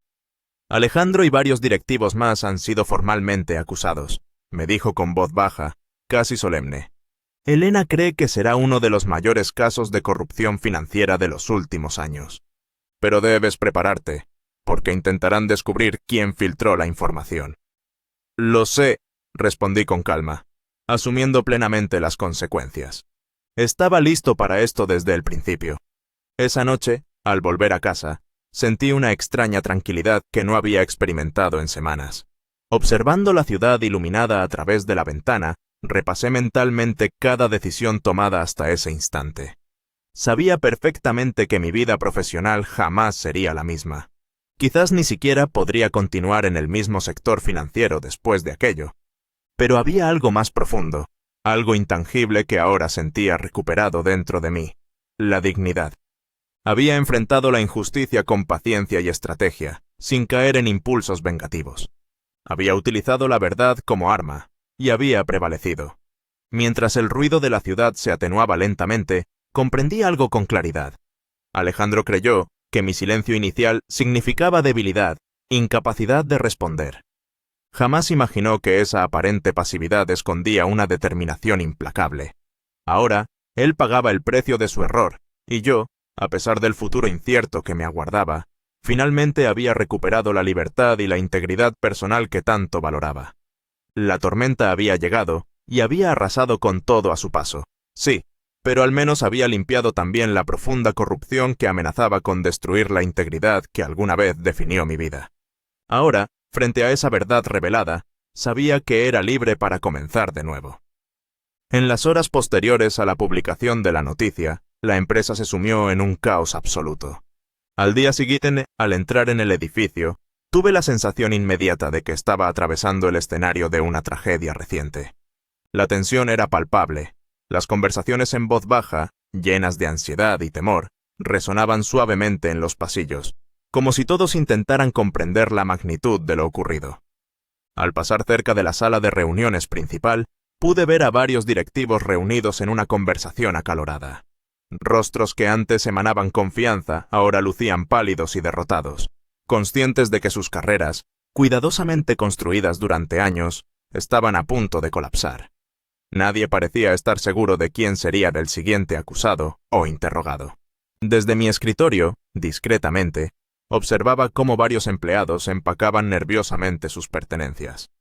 Alejandro y varios directivos más han sido formalmente acusados, me dijo con voz baja, casi solemne. Elena cree que será uno de los mayores casos de corrupción financiera de los últimos años. Pero debes prepararte, porque intentarán descubrir quién filtró la información. Lo sé, respondí con calma, asumiendo plenamente las consecuencias. Estaba listo para esto desde el principio. Esa noche, al volver a casa, sentí una extraña tranquilidad que no había experimentado en semanas. Observando la ciudad iluminada a través de la ventana, repasé mentalmente cada decisión tomada hasta ese instante. Sabía perfectamente que mi vida profesional jamás sería la misma. Quizás ni siquiera podría continuar en el mismo sector financiero después de aquello. Pero había algo más profundo, algo intangible que ahora sentía recuperado dentro de mí: la dignidad. Había enfrentado la injusticia con paciencia y estrategia, sin caer en impulsos vengativos. Había utilizado la verdad como arma, y había prevalecido. Mientras el ruido de la ciudad se atenuaba lentamente, comprendí algo con claridad. Alejandro creyó que mi silencio inicial significaba debilidad, incapacidad de responder. Jamás imaginó que esa aparente pasividad escondía una determinación implacable. Ahora, él pagaba el precio de su error, y yo, a pesar del futuro incierto que me aguardaba, finalmente había recuperado la libertad y la integridad personal que tanto valoraba. La tormenta había llegado, y había arrasado con todo a su paso. Sí, pero al menos había limpiado también la profunda corrupción que amenazaba con destruir la integridad que alguna vez definió mi vida. Ahora, frente a esa verdad revelada, sabía que era libre para comenzar de nuevo. En las horas posteriores a la publicación de la noticia, la empresa se sumió en un caos absoluto. Al día siguiente, al entrar en el edificio, tuve la sensación inmediata de que estaba atravesando el escenario de una tragedia reciente. La tensión era palpable. Las conversaciones en voz baja, llenas de ansiedad y temor, resonaban suavemente en los pasillos, como si todos intentaran comprender la magnitud de lo ocurrido. Al pasar cerca de la sala de reuniones principal, pude ver a varios directivos reunidos en una conversación acalorada. Rostros que antes emanaban confianza, ahora lucían pálidos y derrotados, conscientes de que sus carreras, cuidadosamente construidas durante años, estaban a punto de colapsar. Nadie parecía estar seguro de quién sería el siguiente acusado o interrogado. Desde mi escritorio, discretamente, observaba cómo varios empleados empacaban nerviosamente sus pertenencias.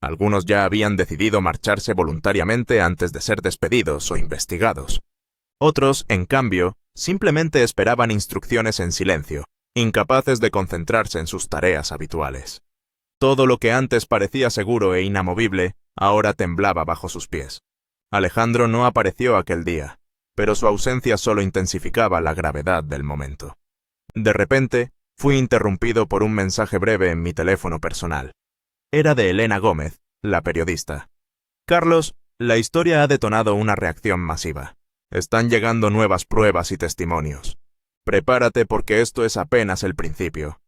Algunos ya habían decidido marcharse voluntariamente antes de ser despedidos o investigados. Otros, en cambio, simplemente esperaban instrucciones en silencio, incapaces de concentrarse en sus tareas habituales. Todo lo que antes parecía seguro e inamovible, ahora temblaba bajo sus pies. Alejandro no apareció aquel día, pero su ausencia solo intensificaba la gravedad del momento. De repente, fui interrumpido por un mensaje breve en mi teléfono personal. Era de Elena Gómez, la periodista. Carlos, la historia ha detonado una reacción masiva. Están llegando nuevas pruebas y testimonios. Prepárate porque esto es apenas el principio.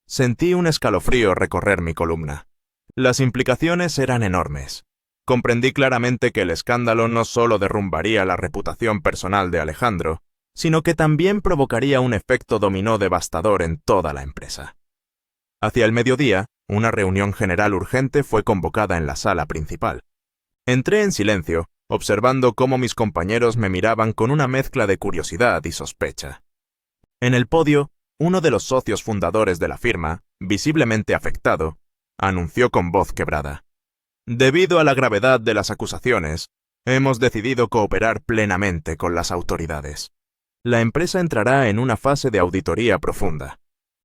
Sentí un escalofrío recorrer mi columna. Las implicaciones eran enormes. Comprendí claramente que el escándalo no solo derrumbaría la reputación personal de Alejandro, sino que también provocaría un efecto dominó devastador en toda la empresa. Hacia el mediodía, una reunión general urgente fue convocada en la sala principal. Entré en silencio, observando cómo mis compañeros me miraban con una mezcla de curiosidad y sospecha. En el podio, uno de los socios fundadores de la firma, visiblemente afectado, anunció con voz quebrada: «Debido a la gravedad de las acusaciones, hemos decidido cooperar plenamente con las autoridades. La empresa entrará en una fase de auditoría profunda.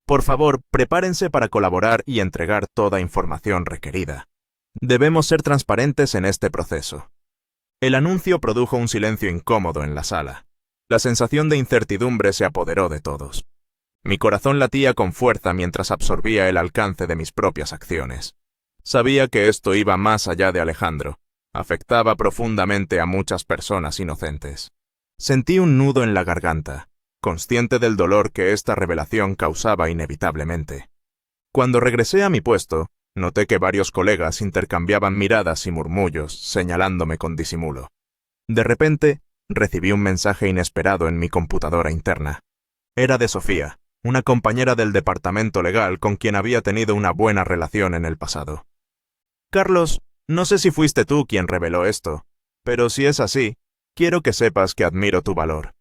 Por favor, prepárense para colaborar y entregar toda información requerida. Debemos ser transparentes en este proceso». El anuncio produjo un silencio incómodo en la sala. La sensación de incertidumbre se apoderó de todos. Mi corazón latía con fuerza mientras absorbía el alcance de mis propias acciones. Sabía que esto iba más allá de Alejandro. Afectaba profundamente a muchas personas inocentes. Sentí un nudo en la garganta, consciente del dolor que esta revelación causaba inevitablemente. Cuando regresé a mi puesto, noté que varios colegas intercambiaban miradas y murmullos, señalándome con disimulo. De repente, recibí un mensaje inesperado en mi computadora interna. Era de Sofía, una compañera del departamento legal con quien había tenido una buena relación en el pasado. «Carlos, no sé si fuiste tú quien reveló esto, pero si es así, quiero que sepas que admiro tu valor.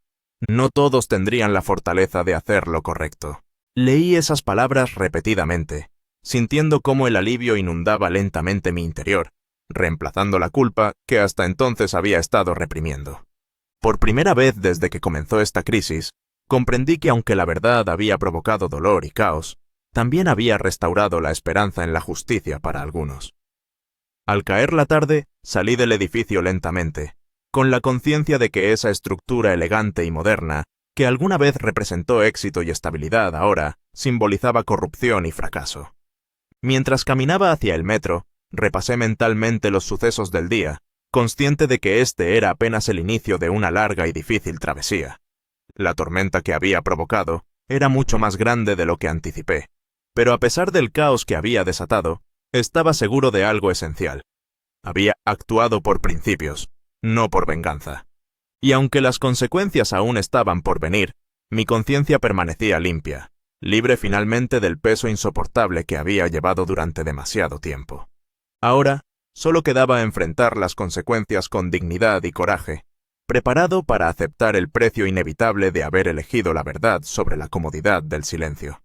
No todos tendrían la fortaleza de hacer lo correcto». Leí esas palabras repetidamente, sintiendo cómo el alivio inundaba lentamente mi interior, reemplazando la culpa que hasta entonces había estado reprimiendo. Por primera vez desde que comenzó esta crisis, comprendí que aunque la verdad había provocado dolor y caos, también había restaurado la esperanza en la justicia para algunos. Al caer la tarde, salí del edificio lentamente, con la conciencia de que esa estructura elegante y moderna, que alguna vez representó éxito y estabilidad, ahora simbolizaba corrupción y fracaso. Mientras caminaba hacia el metro, repasé mentalmente los sucesos del día, consciente de que este era apenas el inicio de una larga y difícil travesía. La tormenta que había provocado era mucho más grande de lo que anticipé, pero a pesar del caos que había desatado, estaba seguro de algo esencial. Había actuado por principios, no por venganza. Y aunque las consecuencias aún estaban por venir, mi conciencia permanecía limpia, libre finalmente del peso insoportable que había llevado durante demasiado tiempo. Ahora, solo quedaba enfrentar las consecuencias con dignidad y coraje, preparado para aceptar el precio inevitable de haber elegido la verdad sobre la comodidad del silencio.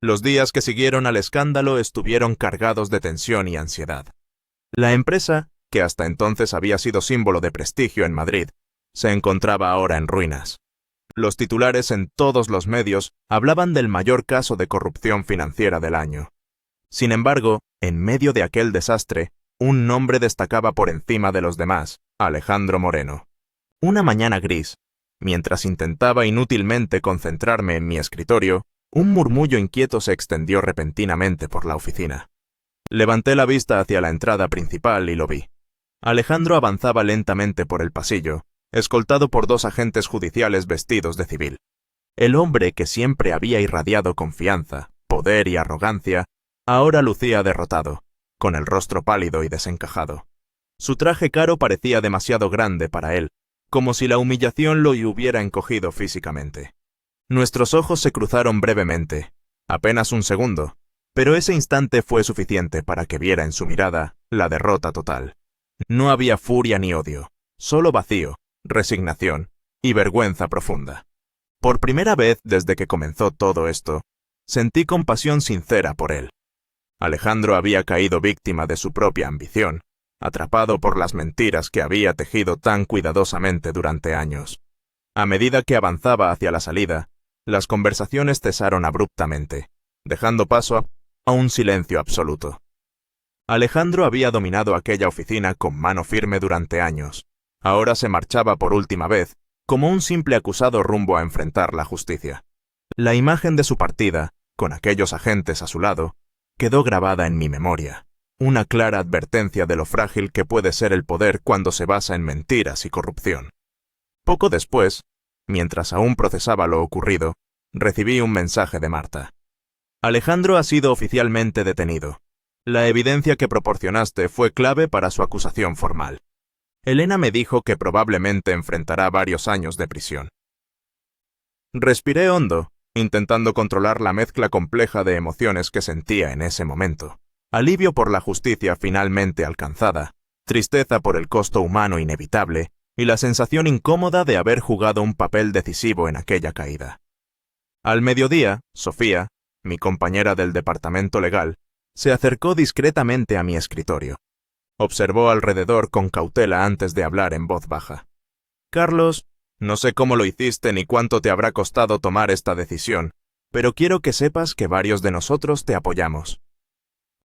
Los días que siguieron al escándalo estuvieron cargados de tensión y ansiedad. La empresa, que hasta entonces había sido símbolo de prestigio en Madrid, se encontraba ahora en ruinas. Los titulares en todos los medios hablaban del mayor caso de corrupción financiera del año. Sin embargo, en medio de aquel desastre, un nombre destacaba por encima de los demás: Alejandro Moreno. Una mañana gris, mientras intentaba inútilmente concentrarme en mi escritorio, un murmullo inquieto se extendió repentinamente por la oficina. Levanté la vista hacia la entrada principal y lo vi. Alejandro avanzaba lentamente por el pasillo, escoltado por 2 agentes judiciales vestidos de civil. El hombre que siempre había irradiado confianza, poder y arrogancia, ahora lucía derrotado, con el rostro pálido y desencajado. Su traje caro parecía demasiado grande para él, como si la humillación lo hubiera encogido físicamente. Nuestros ojos se cruzaron brevemente, apenas un segundo, pero ese instante fue suficiente para que viera en su mirada la derrota total. No había furia ni odio, solo vacío, resignación y vergüenza profunda. Por primera vez desde que comenzó todo esto, sentí compasión sincera por él. Alejandro había caído víctima de su propia ambición, atrapado por las mentiras que había tejido tan cuidadosamente durante años. A medida que avanzaba hacia la salida, las conversaciones cesaron abruptamente, dejando paso a un silencio absoluto. Alejandro había dominado aquella oficina con mano firme durante años. Ahora se marchaba por última vez, como un simple acusado rumbo a enfrentar la justicia. La imagen de su partida, con aquellos agentes a su lado, quedó grabada en mi memoria. Una clara advertencia de lo frágil que puede ser el poder cuando se basa en mentiras y corrupción. Poco después, mientras aún procesaba lo ocurrido, recibí un mensaje de Marta. Alejandro ha sido oficialmente detenido. La evidencia que proporcionaste fue clave para su acusación formal. Elena me dijo que probablemente enfrentará varios años de prisión. Respiré hondo, intentando controlar la mezcla compleja de emociones que sentía en ese momento. Alivio por la justicia finalmente alcanzada, tristeza por el costo humano inevitable y la sensación incómoda de haber jugado un papel decisivo en aquella caída. Al mediodía, Sofía, mi compañera del departamento legal, se acercó discretamente a mi escritorio. Observó alrededor con cautela antes de hablar en voz baja. «Carlos, no sé cómo lo hiciste ni cuánto te habrá costado tomar esta decisión, pero quiero que sepas que varios de nosotros te apoyamos.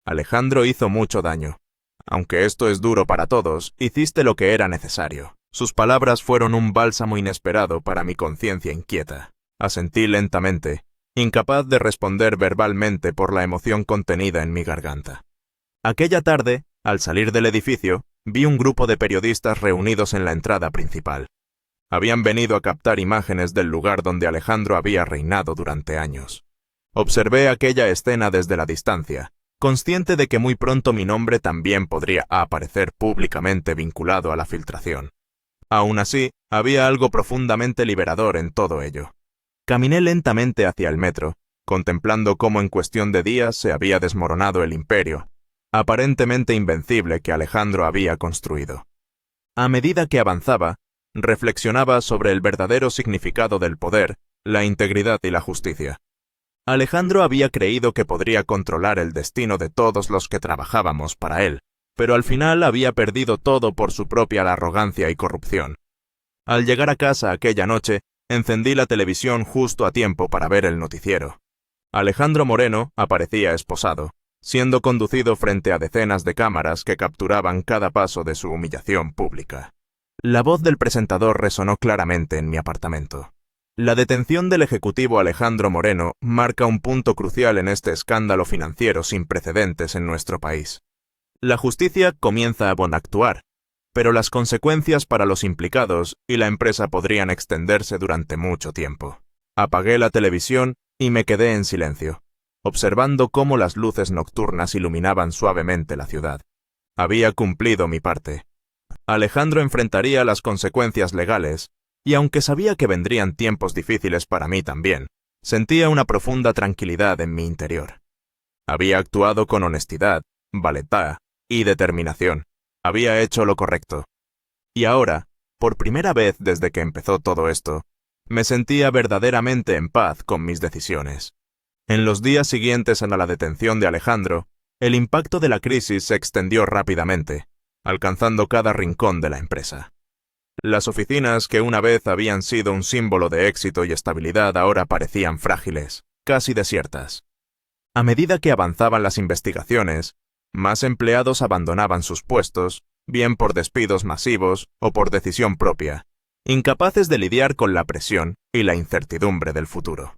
Alejandro hizo mucho daño. Aunque esto es duro para todos, hiciste lo que era necesario». Sus palabras fueron un bálsamo inesperado para mi conciencia inquieta. Asentí lentamente, incapaz de responder verbalmente por la emoción contenida en mi garganta. Aquella tarde, al salir del edificio, vi un grupo de periodistas reunidos en la entrada principal. Habían venido a captar imágenes del lugar donde Alejandro había reinado durante años. Observé aquella escena desde la distancia, consciente de que muy pronto mi nombre también podría aparecer públicamente vinculado a la filtración. Aún así, había algo profundamente liberador en todo ello. Caminé lentamente hacia el metro, contemplando cómo en cuestión de días se había desmoronado el imperio, aparentemente invencible que Alejandro había construido. A medida que avanzaba, reflexionaba sobre el verdadero significado del poder, la integridad y la justicia. Alejandro había creído que podría controlar el destino de todos los que trabajábamos para él, pero al final había perdido todo por su propia arrogancia y corrupción. Al llegar a casa aquella noche, encendí la televisión justo a tiempo para ver el noticiero. Alejandro Moreno aparecía esposado, siendo conducido frente a decenas de cámaras que capturaban cada paso de su humillación pública. La voz del presentador resonó claramente en mi apartamento. La detención del ejecutivo Alejandro Moreno marca un punto crucial en este escándalo financiero sin precedentes en nuestro país. La justicia comienza a actuar, pero las consecuencias para los implicados y la empresa podrían extenderse durante mucho tiempo. Apagué la televisión y me quedé en silencio, observando cómo las luces nocturnas iluminaban suavemente la ciudad. Había cumplido mi parte. Alejandro enfrentaría las consecuencias legales, y aunque sabía que vendrían tiempos difíciles para mí también, sentía una profunda tranquilidad en mi interior. Había actuado con honestidad, valentía y determinación. Había hecho lo correcto. Y ahora, por primera vez desde que empezó todo esto, me sentía verdaderamente en paz con mis decisiones. En los días siguientes a la detención de Alejandro, el impacto de la crisis se extendió rápidamente, alcanzando cada rincón de la empresa. Las oficinas que una vez habían sido un símbolo de éxito y estabilidad ahora parecían frágiles, casi desiertas. A medida que avanzaban las investigaciones, más empleados abandonaban sus puestos, bien por despidos masivos o por decisión propia, incapaces de lidiar con la presión y la incertidumbre del futuro.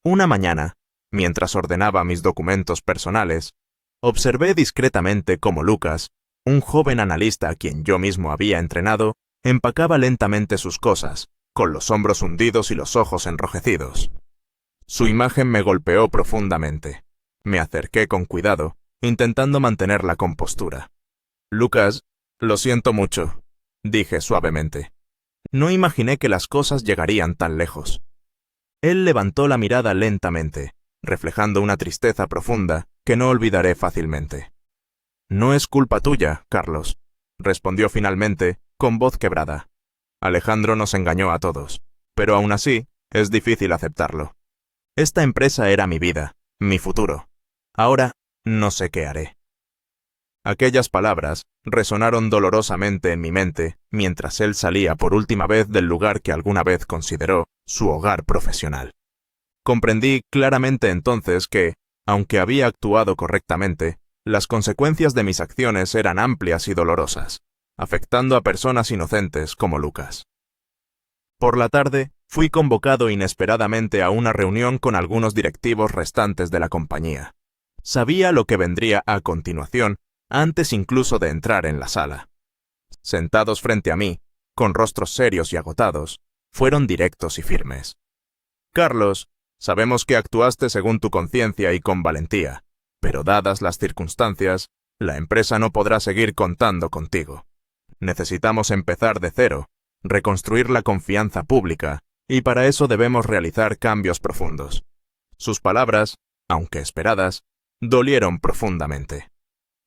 Una mañana, mientras ordenaba mis documentos personales, observé discretamente cómo Lucas, Un joven analista a quien yo mismo había entrenado empacaba lentamente sus cosas, con los hombros hundidos y los ojos enrojecidos. Su imagen me golpeó profundamente. Me acerqué con cuidado, intentando mantener la compostura. «Lucas, lo siento mucho», dije suavemente. No imaginé que las cosas llegarían tan lejos. Él levantó la mirada lentamente, reflejando una tristeza profunda que no olvidaré fácilmente. «No es culpa tuya, Carlos», respondió finalmente, con voz quebrada. «Alejandro nos engañó a todos, pero aún así es difícil aceptarlo. Esta empresa era mi vida, mi futuro. Ahora no sé qué haré». Aquellas palabras resonaron dolorosamente en mi mente mientras él salía por última vez del lugar que alguna vez consideró su hogar profesional. Comprendí claramente entonces que, aunque había actuado correctamente, las consecuencias de mis acciones eran amplias y dolorosas, afectando a personas inocentes como Lucas. Por la tarde, fui convocado inesperadamente a una reunión con algunos directivos restantes de la compañía. Sabía lo que vendría a continuación, antes incluso de entrar en la sala. Sentados frente a mí, con rostros serios y agotados, fueron directos y firmes. «Carlos, sabemos que actuaste según tu conciencia y con valentía, pero dadas las circunstancias, la empresa no podrá seguir contando contigo. Necesitamos empezar de cero, reconstruir la confianza pública, y para eso debemos realizar cambios profundos». Sus palabras, aunque esperadas, dolieron profundamente.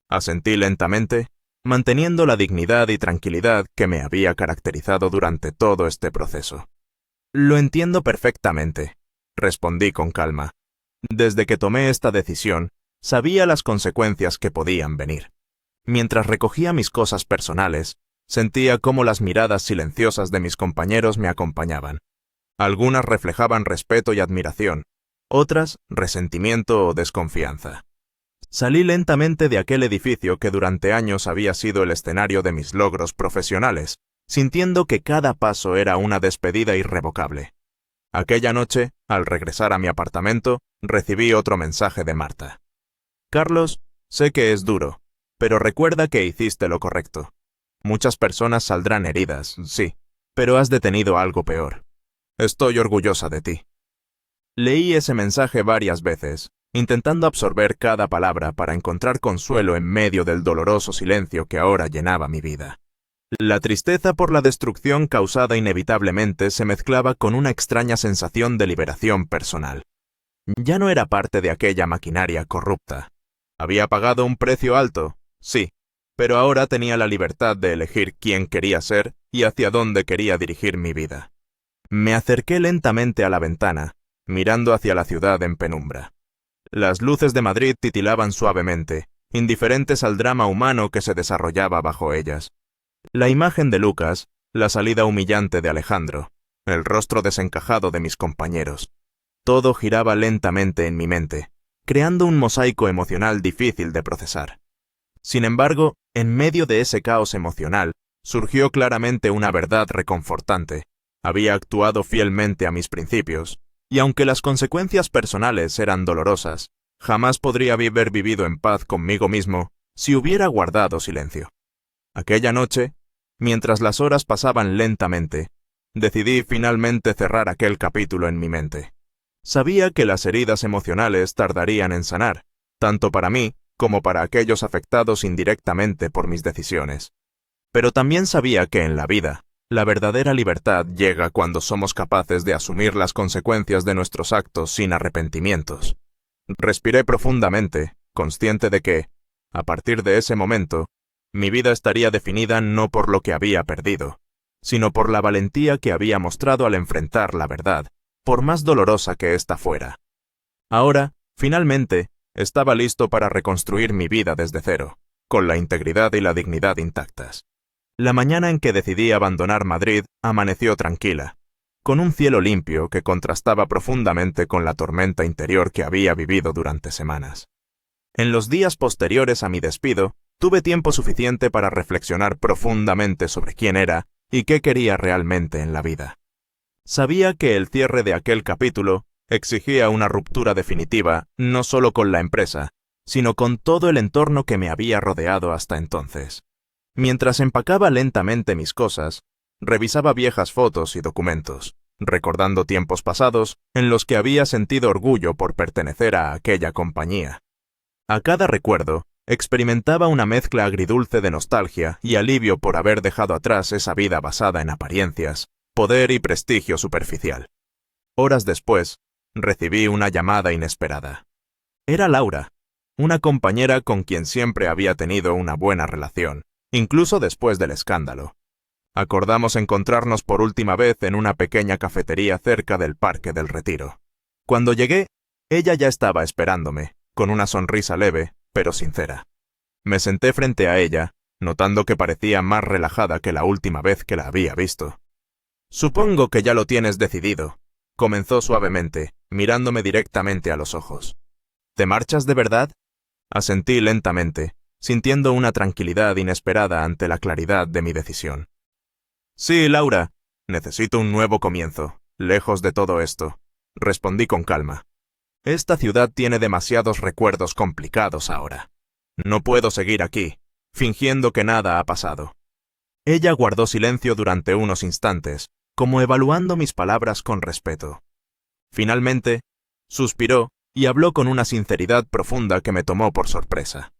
Asentí lentamente, manteniendo la dignidad y tranquilidad que me había caracterizado durante todo este proceso. «Lo entiendo perfectamente», respondí con calma. «Desde que tomé esta decisión, sabía las consecuencias que podían venir. Mientras recogía mis cosas personales, sentía cómo las miradas silenciosas de mis compañeros me acompañaban. Algunas reflejaban respeto y admiración, otras resentimiento o desconfianza. Salí lentamente de aquel edificio que durante años había sido el escenario de mis logros profesionales, sintiendo que cada paso era una despedida irrevocable. Aquella noche, al regresar a mi apartamento, recibí otro mensaje de Marta. «Carlos, sé que es duro, pero recuerda que hiciste lo correcto. Muchas personas saldrán heridas, sí, pero has detenido algo peor. Estoy orgullosa de ti». Leí ese mensaje varias veces, intentando absorber cada palabra para encontrar consuelo en medio del doloroso silencio que ahora llenaba mi vida. La tristeza por la destrucción causada inevitablemente se mezclaba con una extraña sensación de liberación personal. Ya no era parte de aquella maquinaria corrupta. Había pagado un precio alto, sí, pero ahora tenía la libertad de elegir quién quería ser y hacia dónde quería dirigir mi vida. Me acerqué lentamente a la ventana, mirando hacia la ciudad en penumbra. Las luces de Madrid titilaban suavemente, indiferentes al drama humano que se desarrollaba bajo ellas. La imagen de Lucas, la salida humillante de Alejandro, el rostro desencajado de mis compañeros. Todo giraba lentamente en mi mente, creando un mosaico emocional difícil de procesar. Sin embargo, en medio de ese caos emocional, surgió claramente una verdad reconfortante. Había actuado fielmente a mis principios, y aunque las consecuencias personales eran dolorosas, jamás podría haber vivido en paz conmigo mismo si hubiera guardado silencio. Aquella noche, mientras las horas pasaban lentamente, decidí finalmente cerrar aquel capítulo en mi mente. Sabía que las heridas emocionales tardarían en sanar, tanto para mí como para aquellos afectados indirectamente por mis decisiones. Pero también sabía que en la vida, la verdadera libertad llega cuando somos capaces de asumir las consecuencias de nuestros actos sin arrepentimientos. Respiré profundamente, consciente de que, a partir de ese momento, mi vida estaría definida no por lo que había perdido, sino por la valentía que había mostrado al enfrentar la verdad, por más dolorosa que ésta fuera. Ahora, finalmente, estaba listo para reconstruir mi vida desde cero, con la integridad y la dignidad intactas. La mañana en que decidí abandonar Madrid amaneció tranquila, con un cielo limpio que contrastaba profundamente con la tormenta interior que había vivido durante semanas. En los días posteriores a mi despido, tuve tiempo suficiente para reflexionar profundamente sobre quién era y qué quería realmente en la vida. Sabía que el cierre de aquel capítulo exigía una ruptura definitiva no solo con la empresa, sino con todo el entorno que me había rodeado hasta entonces. Mientras empacaba lentamente mis cosas, revisaba viejas fotos y documentos, recordando tiempos pasados en los que había sentido orgullo por pertenecer a aquella compañía. A cada recuerdo, experimentaba una mezcla agridulce de nostalgia y alivio por haber dejado atrás esa vida basada en apariencias, poder y prestigio superficial. Horas después, recibí una llamada inesperada. Era Laura, una compañera con quien siempre había tenido una buena relación, incluso después del escándalo. Acordamos encontrarnos por última vez en una pequeña cafetería cerca del Parque del Retiro. Cuando llegué, ella ya estaba esperándome, con una sonrisa leve, pero sincera. Me senté frente a ella, notando que parecía más relajada que la última vez que la había visto. «Supongo que ya lo tienes decidido», comenzó suavemente, mirándome directamente a los ojos. «¿Te marchas de verdad?» Asentí lentamente, sintiendo una tranquilidad inesperada ante la claridad de mi decisión. «Sí, Laura, necesito un nuevo comienzo, lejos de todo esto», respondí con calma. «Esta ciudad tiene demasiados recuerdos complicados ahora. No puedo seguir aquí, fingiendo que nada ha pasado». Ella guardó silencio durante unos instantes, como evaluando mis palabras con respeto. Finalmente, suspiró y habló con una sinceridad profunda que me tomó por sorpresa.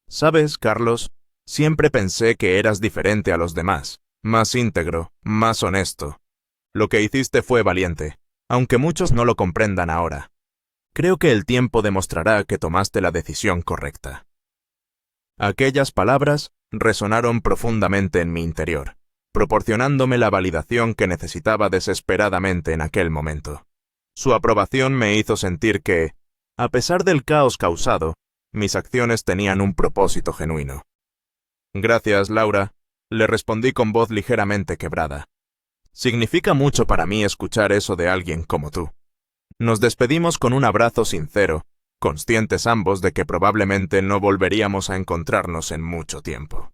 «¿Sabes, Carlos? Siempre pensé que eras diferente a los demás, más íntegro, más honesto. Lo que hiciste fue valiente, aunque muchos no lo comprendan ahora. Creo que el tiempo demostrará que tomaste la decisión correcta». Aquellas palabras resonaron profundamente en mi interior, proporcionándome la validación que necesitaba desesperadamente en aquel momento. Su aprobación me hizo sentir que, a pesar del caos causado, mis acciones tenían un propósito genuino. «Gracias, Laura», le respondí con voz ligeramente quebrada. «Significa mucho para mí escuchar eso de alguien como tú». Nos despedimos con un abrazo sincero, conscientes ambos de que probablemente no volveríamos a encontrarnos en mucho tiempo.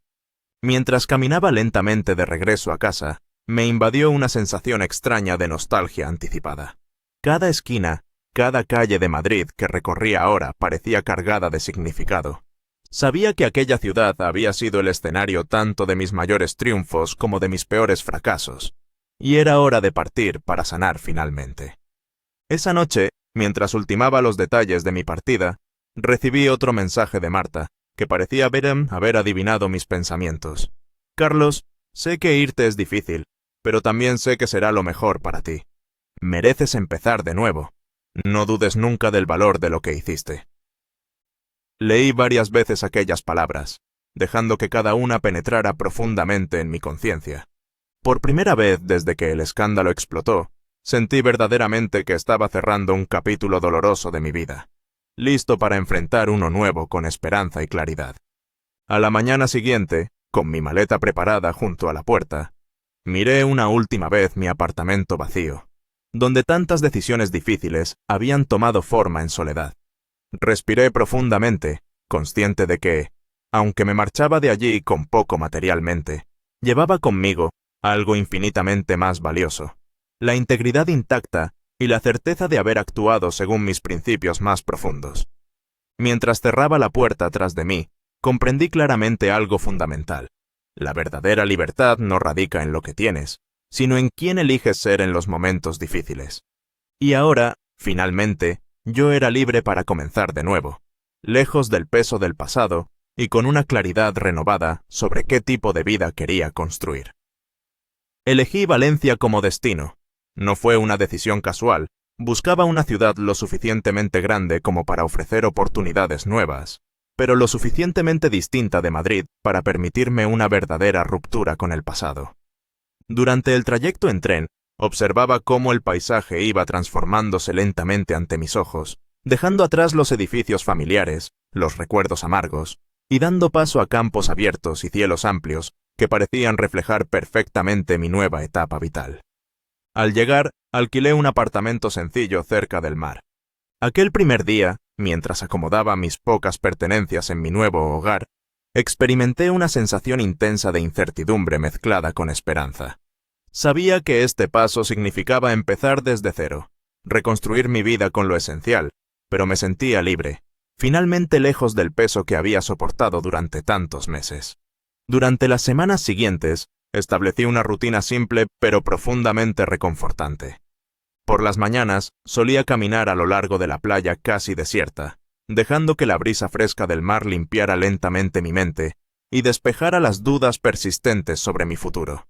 Mientras caminaba lentamente de regreso a casa, me invadió una sensación extraña de nostalgia anticipada. Cada esquina, cada calle de Madrid que recorría ahora parecía cargada de significado. Sabía que aquella ciudad había sido el escenario tanto de mis mayores triunfos como de mis peores fracasos, y era hora de partir para sanar finalmente. Esa noche, mientras ultimaba los detalles de mi partida, recibí otro mensaje de Marta, que parecía haber adivinado mis pensamientos. «Carlos, sé que irte es difícil, pero también sé que será lo mejor para ti. Mereces empezar de nuevo. No dudes nunca del valor de lo que hiciste». Leí varias veces aquellas palabras, dejando que cada una penetrara profundamente en mi conciencia. Por primera vez desde que el escándalo explotó, sentí verdaderamente que estaba cerrando un capítulo doloroso de mi vida, listo para enfrentar uno nuevo con esperanza y claridad. A la mañana siguiente, con mi maleta preparada junto a la puerta, miré una última vez mi apartamento vacío, donde tantas decisiones difíciles habían tomado forma en soledad. Respiré profundamente, consciente de que, aunque me marchaba de allí con poco materialmente, llevaba conmigo algo infinitamente más valioso: la integridad intacta y la certeza de haber actuado según mis principios más profundos. Mientras cerraba la puerta tras de mí, comprendí claramente algo fundamental. La verdadera libertad no radica en lo que tienes, sino en quién eliges ser en los momentos difíciles. Y ahora, finalmente, yo era libre para comenzar de nuevo, lejos del peso del pasado y con una claridad renovada sobre qué tipo de vida quería construir. Elegí Valencia como destino. No fue una decisión casual. Buscaba una ciudad lo suficientemente grande como para ofrecer oportunidades nuevas, pero lo suficientemente distinta de Madrid para permitirme una verdadera ruptura con el pasado. Durante el trayecto en tren, observaba cómo el paisaje iba transformándose lentamente ante mis ojos, dejando atrás los edificios familiares, los recuerdos amargos, y dando paso a campos abiertos y cielos amplios que parecían reflejar perfectamente mi nueva etapa vital. Al llegar, alquilé un apartamento sencillo cerca del mar. Aquel primer día, mientras acomodaba mis pocas pertenencias en mi nuevo hogar, experimenté una sensación intensa de incertidumbre mezclada con esperanza. Sabía que este paso significaba empezar desde cero, reconstruir mi vida con lo esencial, pero me sentía libre, finalmente lejos del peso que había soportado durante tantos meses. Durante las semanas siguientes, establecí una rutina simple pero profundamente reconfortante. Por las mañanas solía caminar a lo largo de la playa casi desierta, dejando que la brisa fresca del mar limpiara lentamente mi mente y despejara las dudas persistentes sobre mi futuro.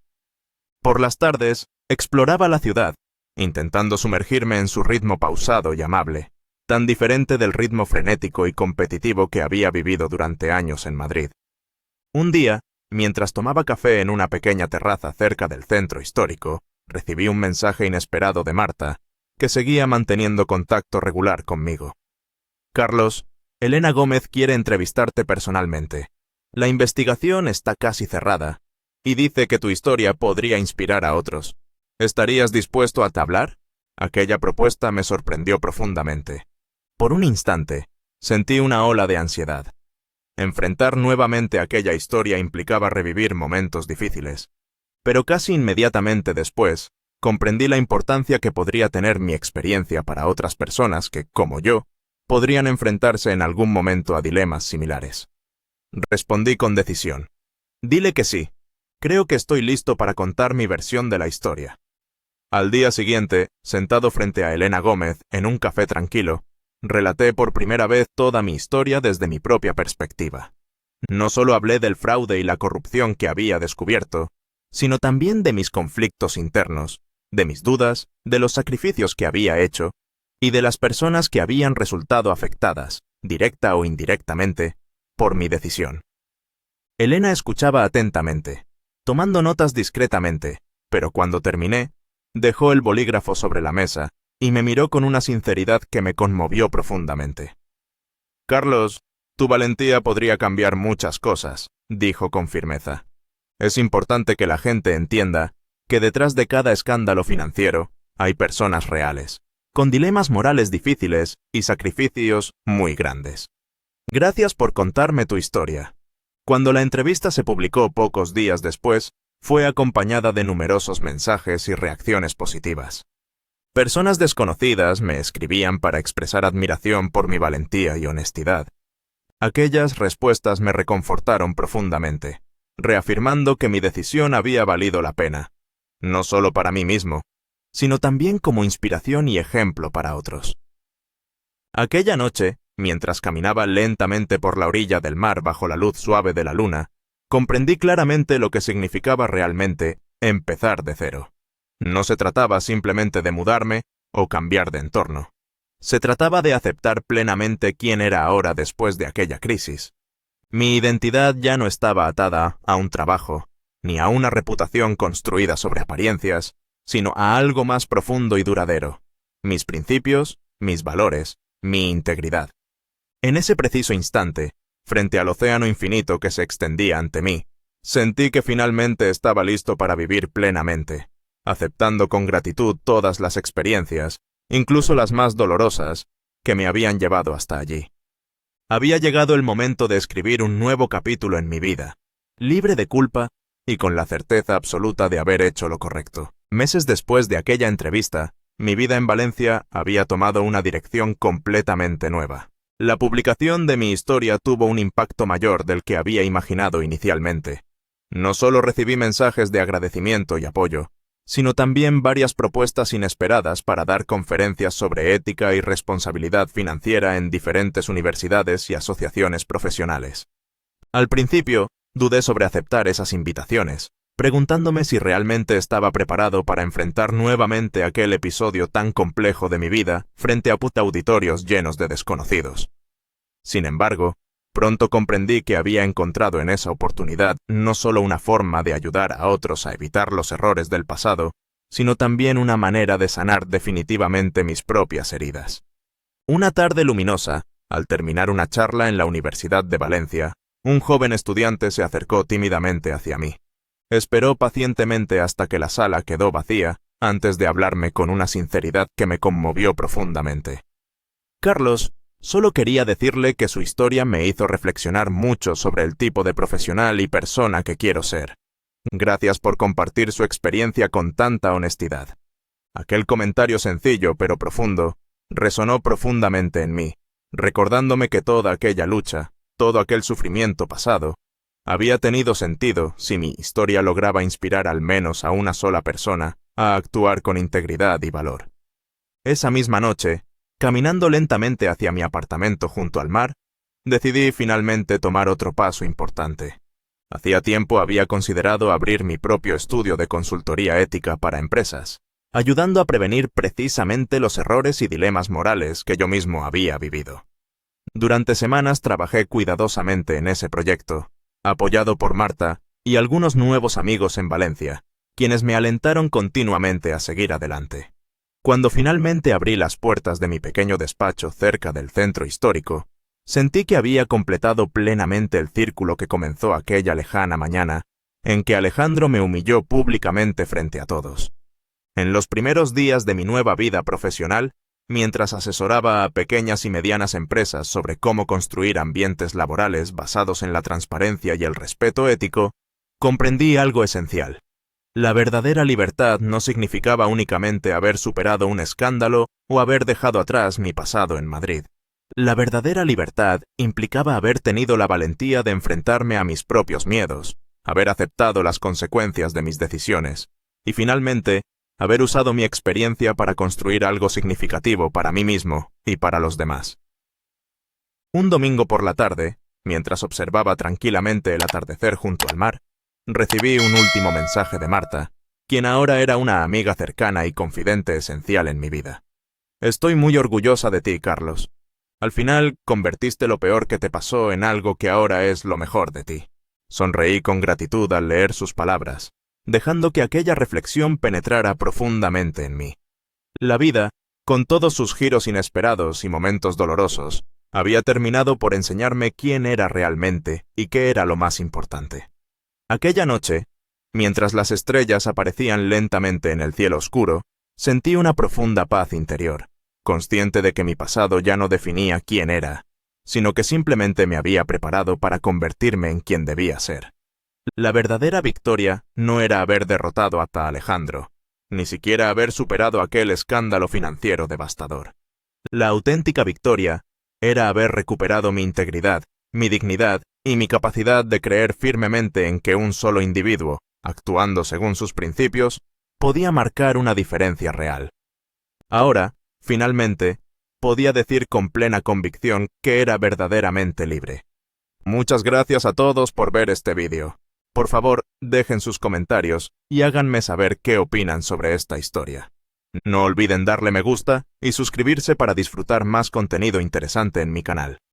Por las tardes, exploraba la ciudad, intentando sumergirme en su ritmo pausado y amable, tan diferente del ritmo frenético y competitivo que había vivido durante años en Madrid. Un día, mientras tomaba café en una pequeña terraza cerca del centro histórico, recibí un mensaje inesperado de Marta, que seguía manteniendo contacto regular conmigo. Carlos, Elena Gómez quiere entrevistarte personalmente. La investigación está casi cerrada, y dice que tu historia podría inspirar a otros. ¿Estarías dispuesto a hablar? Aquella propuesta me sorprendió profundamente. Por un instante, sentí una ola de ansiedad. Enfrentar nuevamente aquella historia implicaba revivir momentos difíciles. Pero casi inmediatamente después, comprendí la importancia que podría tener mi experiencia para otras personas que, como yo, podrían enfrentarse en algún momento a dilemas similares. Respondí con decisión. Dile que sí. Creo que estoy listo para contar mi versión de la historia. Al día siguiente, sentado frente a Elena Gómez en un café tranquilo, relaté por primera vez toda mi historia desde mi propia perspectiva. No solo hablé del fraude y la corrupción que había descubierto, sino también de mis conflictos internos, de mis dudas, de los sacrificios que había hecho, y de las personas que habían resultado afectadas, directa o indirectamente, por mi decisión. Elena escuchaba atentamente, tomando notas discretamente, pero cuando terminé, dejó el bolígrafo sobre la mesa y me miró con una sinceridad que me conmovió profundamente. Carlos, tu valentía podría cambiar muchas cosas, dijo con firmeza. Es importante que la gente entienda que detrás de cada escándalo financiero hay personas reales, con dilemas morales difíciles y sacrificios muy grandes. Gracias por contarme tu historia. Cuando la entrevista se publicó pocos días después, fue acompañada de numerosos mensajes y reacciones positivas. Personas desconocidas me escribían para expresar admiración por mi valentía y honestidad. Aquellas respuestas me reconfortaron profundamente, reafirmando que mi decisión había valido la pena, no solo para mí mismo, sino también como inspiración y ejemplo para otros. Aquella noche, mientras caminaba lentamente por la orilla del mar bajo la luz suave de la luna, comprendí claramente lo que significaba realmente empezar de cero. No se trataba simplemente de mudarme o cambiar de entorno. Se trataba de aceptar plenamente quién era ahora después de aquella crisis. Mi identidad ya no estaba atada a un trabajo, ni a una reputación construida sobre apariencias, sino a algo más profundo y duradero: mis principios, mis valores, mi integridad. En ese preciso instante, frente al océano infinito que se extendía ante mí, sentí que finalmente estaba listo para vivir plenamente, aceptando con gratitud todas las experiencias, incluso las más dolorosas, que me habían llevado hasta allí. Había llegado el momento de escribir un nuevo capítulo en mi vida, libre de culpa y con la certeza absoluta de haber hecho lo correcto. Meses después de aquella entrevista, mi vida en Valencia había tomado una dirección completamente nueva. La publicación de mi historia tuvo un impacto mayor del que había imaginado inicialmente. No solo recibí mensajes de agradecimiento y apoyo, sino también varias propuestas inesperadas para dar conferencias sobre ética y responsabilidad financiera en diferentes universidades y asociaciones profesionales. Al principio, dudé sobre aceptar esas invitaciones, preguntándome si realmente estaba preparado para enfrentar nuevamente aquel episodio tan complejo de mi vida frente a auditorios llenos de desconocidos. Sin embargo, pronto comprendí que había encontrado en esa oportunidad no solo una forma de ayudar a otros a evitar los errores del pasado, sino también una manera de sanar definitivamente mis propias heridas. Una tarde luminosa, al terminar una charla en la Universidad de Valencia, un joven estudiante se acercó tímidamente hacia mí. Esperó pacientemente hasta que la sala quedó vacía, antes de hablarme con una sinceridad que me conmovió profundamente. Carlos, solo quería decirle que su historia me hizo reflexionar mucho sobre el tipo de profesional y persona que quiero ser. Gracias por compartir su experiencia con tanta honestidad. Aquel comentario sencillo pero profundo resonó profundamente en mí, recordándome que toda aquella lucha, todo aquel sufrimiento pasado, había tenido sentido si mi historia lograba inspirar al menos a una sola persona a actuar con integridad y valor. Esa misma noche, caminando lentamente hacia mi apartamento junto al mar, decidí finalmente tomar otro paso importante. Hacía tiempo había considerado abrir mi propio estudio de consultoría ética para empresas, ayudando a prevenir precisamente los errores y dilemas morales que yo mismo había vivido. Durante semanas trabajé cuidadosamente en ese proyecto, apoyado por Marta y algunos nuevos amigos en Valencia, quienes me alentaron continuamente a seguir adelante. Cuando finalmente abrí las puertas de mi pequeño despacho cerca del centro histórico, sentí que había completado plenamente el círculo que comenzó aquella lejana mañana en que Alejandro me humilló públicamente frente a todos. En los primeros días de mi nueva vida profesional, mientras asesoraba a pequeñas y medianas empresas sobre cómo construir ambientes laborales basados en la transparencia y el respeto ético, comprendí algo esencial. La verdadera libertad no significaba únicamente haber superado un escándalo o haber dejado atrás mi pasado en Madrid. La verdadera libertad implicaba haber tenido la valentía de enfrentarme a mis propios miedos, haber aceptado las consecuencias de mis decisiones y, finalmente, haber usado mi experiencia para construir algo significativo para mí mismo y para los demás. Un domingo por la tarde, mientras observaba tranquilamente el atardecer junto al mar, recibí un último mensaje de Marta, quien ahora era una amiga cercana y confidente esencial en mi vida. Estoy muy orgullosa de ti, Carlos. Al final, convertiste lo peor que te pasó en algo que ahora es lo mejor de ti. Sonreí con gratitud al leer sus palabras, dejando que aquella reflexión penetrara profundamente en mí. La vida, con todos sus giros inesperados y momentos dolorosos, había terminado por enseñarme quién era realmente y qué era lo más importante. Aquella noche, mientras las estrellas aparecían lentamente en el cielo oscuro, sentí una profunda paz interior, consciente de que mi pasado ya no definía quién era, sino que simplemente me había preparado para convertirme en quien debía ser. La verdadera victoria no era haber derrotado a Alejandro, ni siquiera haber superado aquel escándalo financiero devastador. La auténtica victoria era haber recuperado mi integridad, mi dignidad y mi capacidad de creer firmemente en que un solo individuo, actuando según sus principios, podía marcar una diferencia real. Ahora, finalmente, podía decir con plena convicción que era verdaderamente libre. Muchas gracias a todos por ver este vídeo. Por favor, dejen sus comentarios y háganme saber qué opinan sobre esta historia. No olviden darle me gusta y suscribirse para disfrutar más contenido interesante en mi canal.